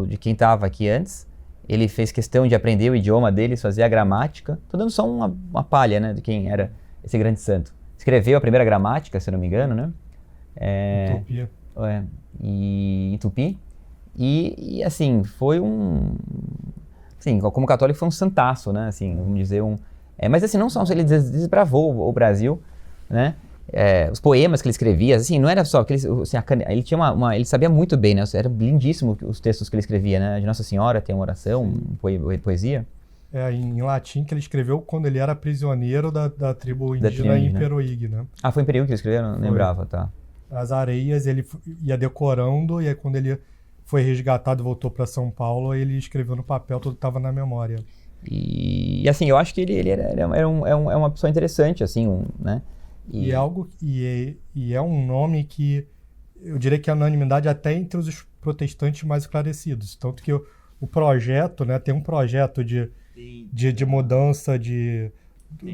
de quem estava aqui antes, ele fez questão de aprender o idioma deles, fazer a gramática. Tô dando só uma palha, né, de quem era esse grande santo. Escreveu a primeira gramática, se eu não me engano, né? Em Tupi. E assim, foi assim, como católico foi um santaço, né? Assim, vamos dizer, Mas assim, não só ele desbravou o Brasil, né? Os poemas que ele escrevia, assim, não era só que ele tinha ele sabia muito bem, né? Era lindíssimo os textos que ele escrevia, né? De Nossa Senhora tem uma oração, poesia. Em latim que ele escreveu quando ele era prisioneiro da tribo indígena Imperoig, né? Foi em Imperoig que ele escreveu? Não lembrava, tá. As areias, ele ia decorando, e aí quando ele foi resgatado e voltou para São Paulo, ele escreveu no papel, tudo estava na memória. E assim, eu acho que ele era uma pessoa interessante, assim, né? E é um nome que eu diria que é unanimidade até entre os protestantes mais esclarecidos. Tanto que o projeto, né, tem um projeto de mudança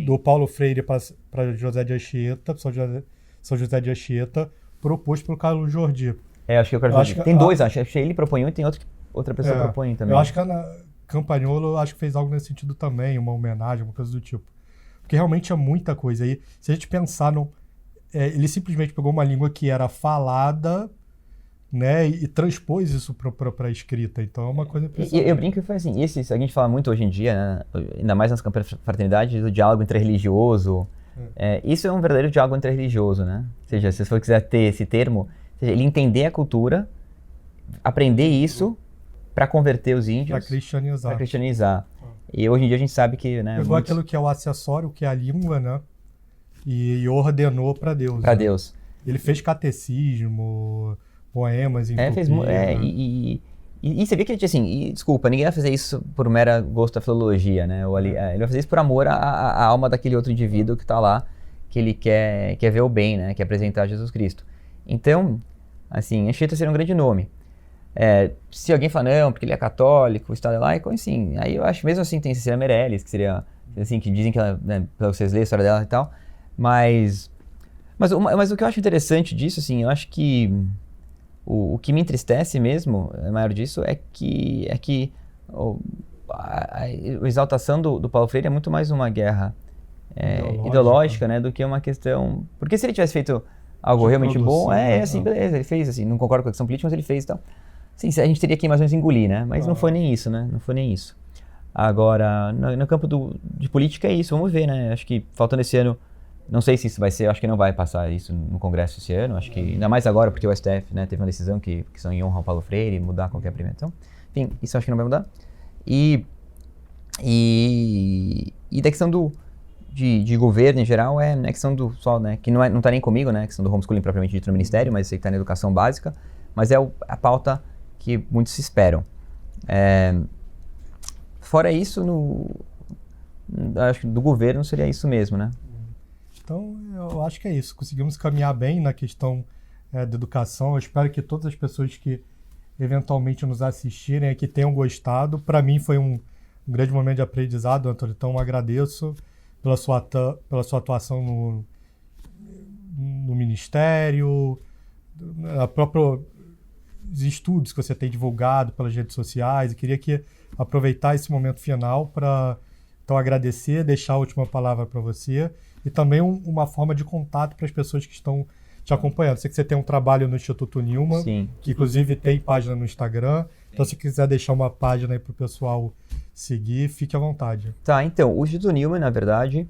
do Paulo Freire para José de Anchieta, São José de Anchieta, proposto pelo Carlos Jordi. Acho que o Carlos Jordi. Tem dois, acho que ele propõe um e tem outra pessoa propõe também. Eu acho que a Campagnolo fez algo nesse sentido também, uma homenagem, uma coisa do tipo. Porque realmente é muita coisa. E se a gente pensar, ele simplesmente pegou uma língua que era falada, né, e transpôs isso para a escrita. Então é uma coisa impressionante. Eu brinco que foi assim, a gente fala muito hoje em dia, né, ainda mais nas campanhas de fraternidade, do diálogo interreligioso. Isso é um verdadeiro diálogo interreligioso, né? Ou seja, se você quiser ter esse termo, ou seja, ele entender a cultura, aprender isso para converter os índios. Para cristianizar. E hoje em dia a gente sabe que... Né, pegou aquilo que é o acessório, que é a língua, né? E ordenou para Deus. Para Deus. Ele fez catecismo, poemas em tupi, E você vê que ele tinha assim, desculpa, ninguém vai fazer isso por mera gosto da filologia, né? Ele vai fazer isso por amor à alma daquele outro indivíduo que está lá, que ele quer ver o bem, né? Quer apresentar Jesus Cristo. Então, assim, Anchieta seria um grande nome. Se alguém fala, não, porque ele é católico, o Estado é laico, assim, aí eu acho, mesmo assim, tem Cecília Meirelles, que seria, assim, que dizem que ela, né, pra vocês lerem a história dela e tal, mas o que eu acho interessante disso, assim, eu acho que o que me entristece mesmo, maior disso, é que a exaltação do Paulo Freire é muito mais uma guerra ideológica, né, do que uma questão... Porque se ele tivesse feito algo realmente bom, assim, beleza, ele fez, assim, não concordo com a questão política, mas ele fez e tal. Sim, a gente teria que mais ou menos engolir, né? Mas não foi nem isso, né? Não foi nem isso. Agora, no campo de política é isso, vamos ver, né? Acho que faltando esse ano, não sei se isso vai ser, acho que não vai passar isso no Congresso esse ano, acho que ainda mais agora, porque o STF, né, teve uma decisão que são em honra ao Paulo Freire, mudar qualquer premiação. Enfim, isso acho que não vai mudar. E da questão de governo em geral, é a questão do só, né, que não está nem comigo, né, a questão do homeschooling propriamente dito no Ministério, mas sei que está na educação básica, mas é a pauta que muitos se esperam. Fora isso, acho que do governo seria isso mesmo, né? Então, eu acho que é isso. Conseguimos caminhar bem na questão da educação. Eu espero que todas as pessoas que eventualmente nos assistirem aqui tenham gostado. Para mim foi um grande momento de aprendizado, Antônio. Então, agradeço pela sua atuação no Ministério, os estudos que você tem divulgado pelas redes sociais. Eu queria aproveitar esse momento final para então agradecer, deixar a última palavra para você e também uma forma de contato para as pessoas que estão te acompanhando. Sei que você tem um trabalho no Instituto Newman, Sim. Que inclusive tem página no Instagram. Então, se quiser deixar uma página aí para o pessoal seguir, fique à vontade. Tá, então, o Instituto Newman, na verdade,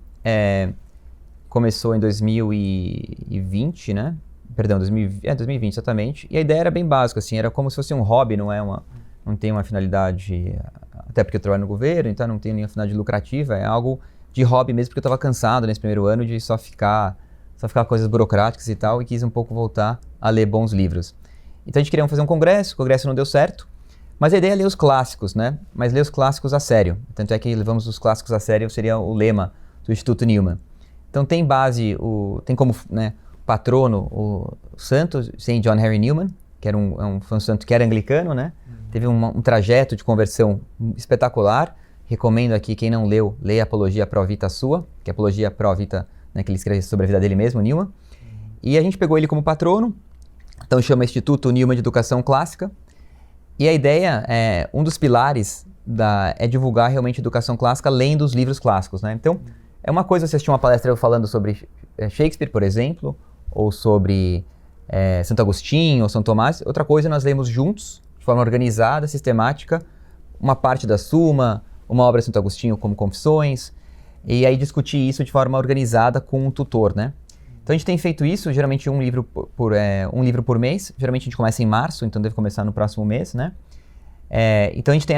começou em 2020, né? Perdão, 2020 exatamente. E a ideia era bem básica, assim, era como se fosse um hobby, não tem uma finalidade, até porque eu trabalho no governo, então não tem nenhuma finalidade lucrativa, é algo de hobby mesmo, porque eu estava cansado nesse primeiro ano de só ficar coisas burocráticas e tal, e quis um pouco voltar a ler bons livros. Então a gente queria fazer um congresso, o congresso não deu certo, mas a ideia é ler os clássicos, né? Mas ler os clássicos a sério. Tanto é que levamos os clássicos a sério, seria o lema do Instituto Newman. Então tem base, tem como, né, patrono o santo St. John Henry Newman, que foi um santo que era anglicano, né? Teve um trajeto de conversão espetacular. Recomendo aqui, quem não leu, leia a Apologia Pro Vita Sua, que é a Apologia Pro Vita, né, que ele escreve sobre a vida dele mesmo, Newman. E a gente pegou ele como patrono, então chama Instituto Newman de Educação Clássica. E a ideia, um dos pilares é divulgar realmente educação clássica lendo os livros clássicos, né? Então, é uma coisa você assistir uma palestra eu falando sobre Shakespeare, por exemplo, ou sobre Santo Agostinho ou São Tomás. Outra coisa, nós lemos juntos, de forma organizada, sistemática, uma parte da Suma, uma obra de Santo Agostinho como Confissões, e aí discutir isso de forma organizada com um tutor, né? Então a gente tem feito isso, geralmente um livro por mês, geralmente a gente começa em março, então deve começar no próximo mês, né? Então a gente tem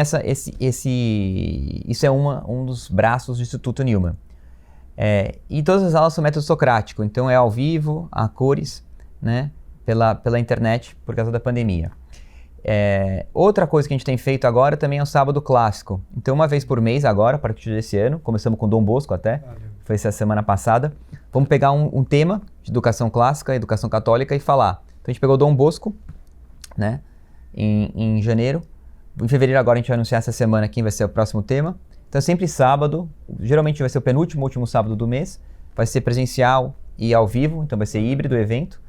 isso é um dos braços do Instituto Newman. E todas as aulas são método socrático, então é ao vivo, a cores, né? Pela internet, por causa da pandemia. Outra coisa que a gente tem feito agora também é o sábado clássico. Então, uma vez por mês agora, a partir desse ano, começamos com Dom Bosco até, foi essa semana passada. Vamos pegar um tema de educação clássica, educação católica e falar. Então, a gente pegou Dom Bosco, né, em janeiro. Em fevereiro agora a gente vai anunciar essa semana quem vai ser o próximo tema. Então, sempre sábado, geralmente vai ser o penúltimo, último sábado do mês. Vai ser presencial e ao vivo, então vai ser híbrido o evento.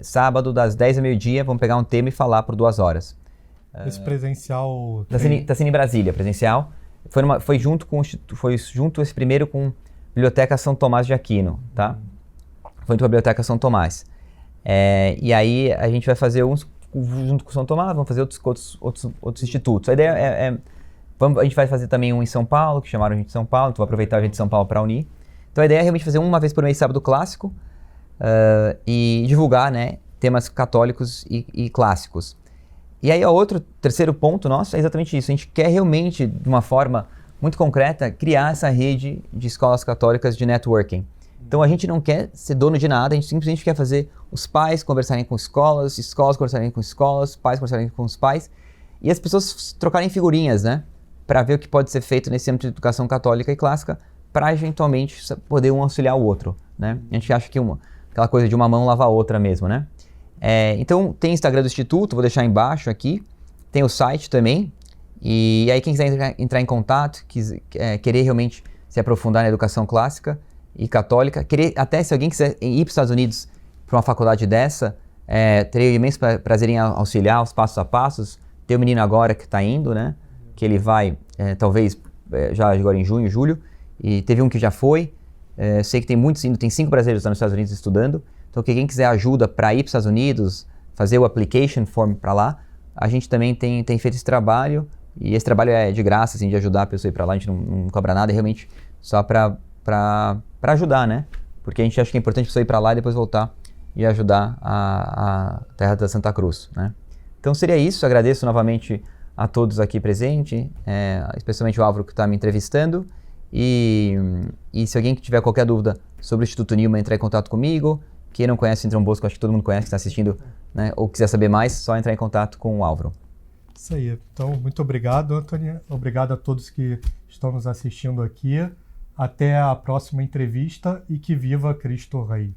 Sábado, das 10 ao meio-dia, vamos pegar um tema e falar por 2 horas. Esse presencial... Está sendo em Brasília, presencial. Foi junto esse primeiro com a Biblioteca São Tomás de Aquino, tá? Foi junto com a Biblioteca São Tomás. E aí a gente vai fazer uns junto com São Tomás, vamos fazer outros institutos. A ideia a gente vai fazer também um em São Paulo, que chamaram a gente de São Paulo, então vou aproveitar a gente de São Paulo para unir. Então a ideia é realmente fazer uma vez por mês sábado clássico, e divulgar, né, temas católicos e clássicos. E aí terceiro ponto nosso é exatamente isso. A gente quer realmente, de uma forma muito concreta, criar essa rede de escolas católicas de networking. Então a gente não quer ser dono de nada, a gente simplesmente quer fazer os pais conversarem com escolas, escolas conversarem com escolas, pais conversarem com os pais, e as pessoas trocarem figurinhas, né, para ver o que pode ser feito nesse âmbito de educação católica e clássica, para eventualmente poder um auxiliar o outro, né? A gente acha que aquela coisa de uma mão lava a outra mesmo, né? Então, tem Instagram do Instituto, vou deixar embaixo aqui. Tem o site também. E aí, quem quiser entrar em contato, querer realmente se aprofundar na educação clássica e católica, até se alguém quiser ir para os Estados Unidos para uma faculdade dessa, terei imenso prazer em auxiliar os passos a passos. Tem o menino agora que está indo, né? Que ele vai, talvez, já agora em junho, julho. E teve um que já foi. Sei que tem muitos indo, tem 5 brasileiros lá nos Estados Unidos estudando. Então, quem quiser ajuda para ir para os Estados Unidos, fazer o application form para lá, a gente também tem feito esse trabalho. E esse trabalho é de graça, assim, de ajudar a pessoa a ir para lá. A gente não cobra nada, é realmente só para ajudar, né? Porque a gente acha que é importante a pessoa ir para lá e depois voltar e ajudar a Terra da Santa Cruz, né? Então, seria isso. Agradeço novamente a todos aqui presentes, especialmente o Álvaro que está me entrevistando. E se alguém tiver qualquer dúvida sobre o Instituto Newman, entrar em contato comigo. Quem não conhece o Dom Bosco, acho que todo mundo conhece que está assistindo, né, ou quiser saber mais, só entrar em contato com o Álvaro. Isso aí. Então, muito obrigado, Antônio. Obrigado a todos que estão nos assistindo aqui. Até a próxima entrevista e que viva Cristo Rei.